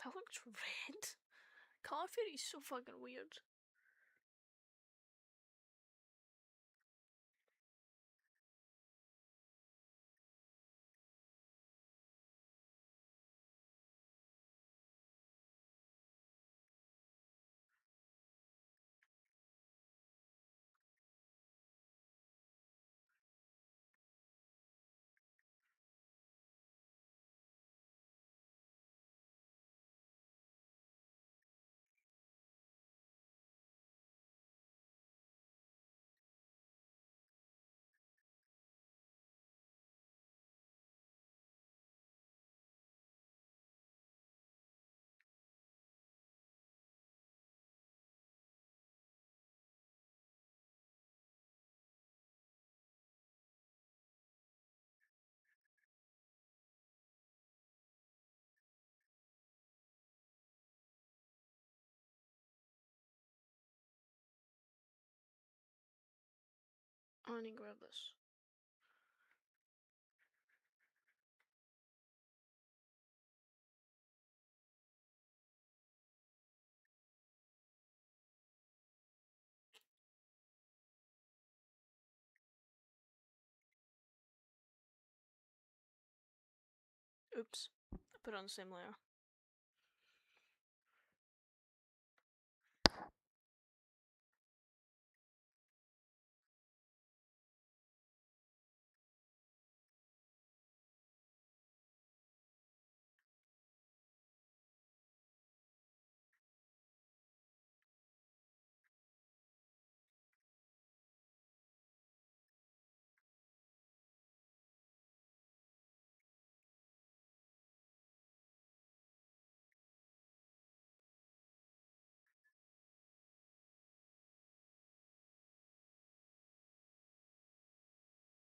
B: That looks red. Colour Fury is so fucking weird. Oh, I need to grab this. Oops. I put it on the same layer.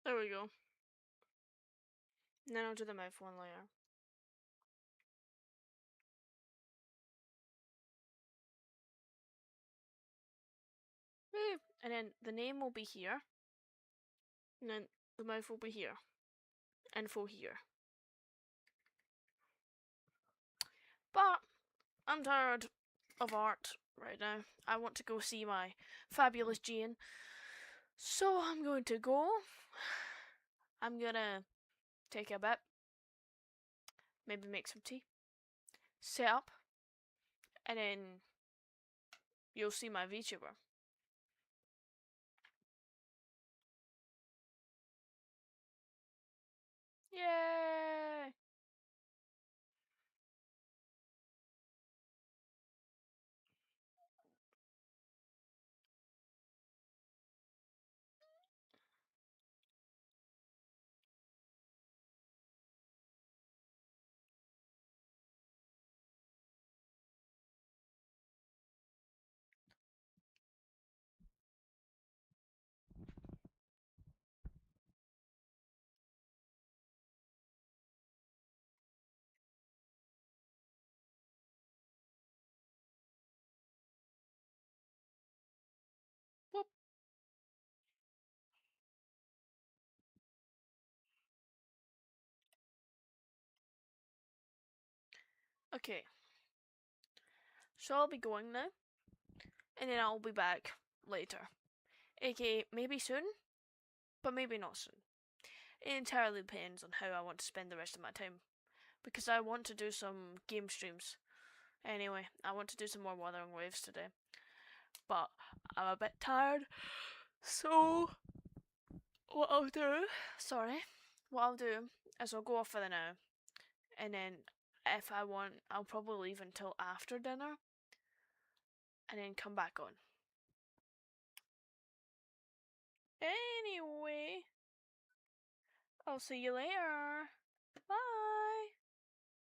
B: There we go. And then I'll do the mouth one layer. And then the name will be here. And then the mouth will be here. Info here. But I'm tired of art right now. I want to go see my fabulous Jane. So I'm going to go. I'm gonna take a bit. Maybe make some tea. Set up. And then you'll see my VTuber. Yay! Whoop. Okay. So I'll be going now. And then I'll be back later. AKA maybe soon, but maybe not soon. It entirely depends on how I want to spend the rest of my time. Because I want to do some game streams. Anyway, I want to do some more Wuthering Waves today. But I'm a bit tired. So what I'll do is I'll go off for the now. And then if I want, I'll probably leave until after dinner. And then come back on. Anyway, I'll see you later.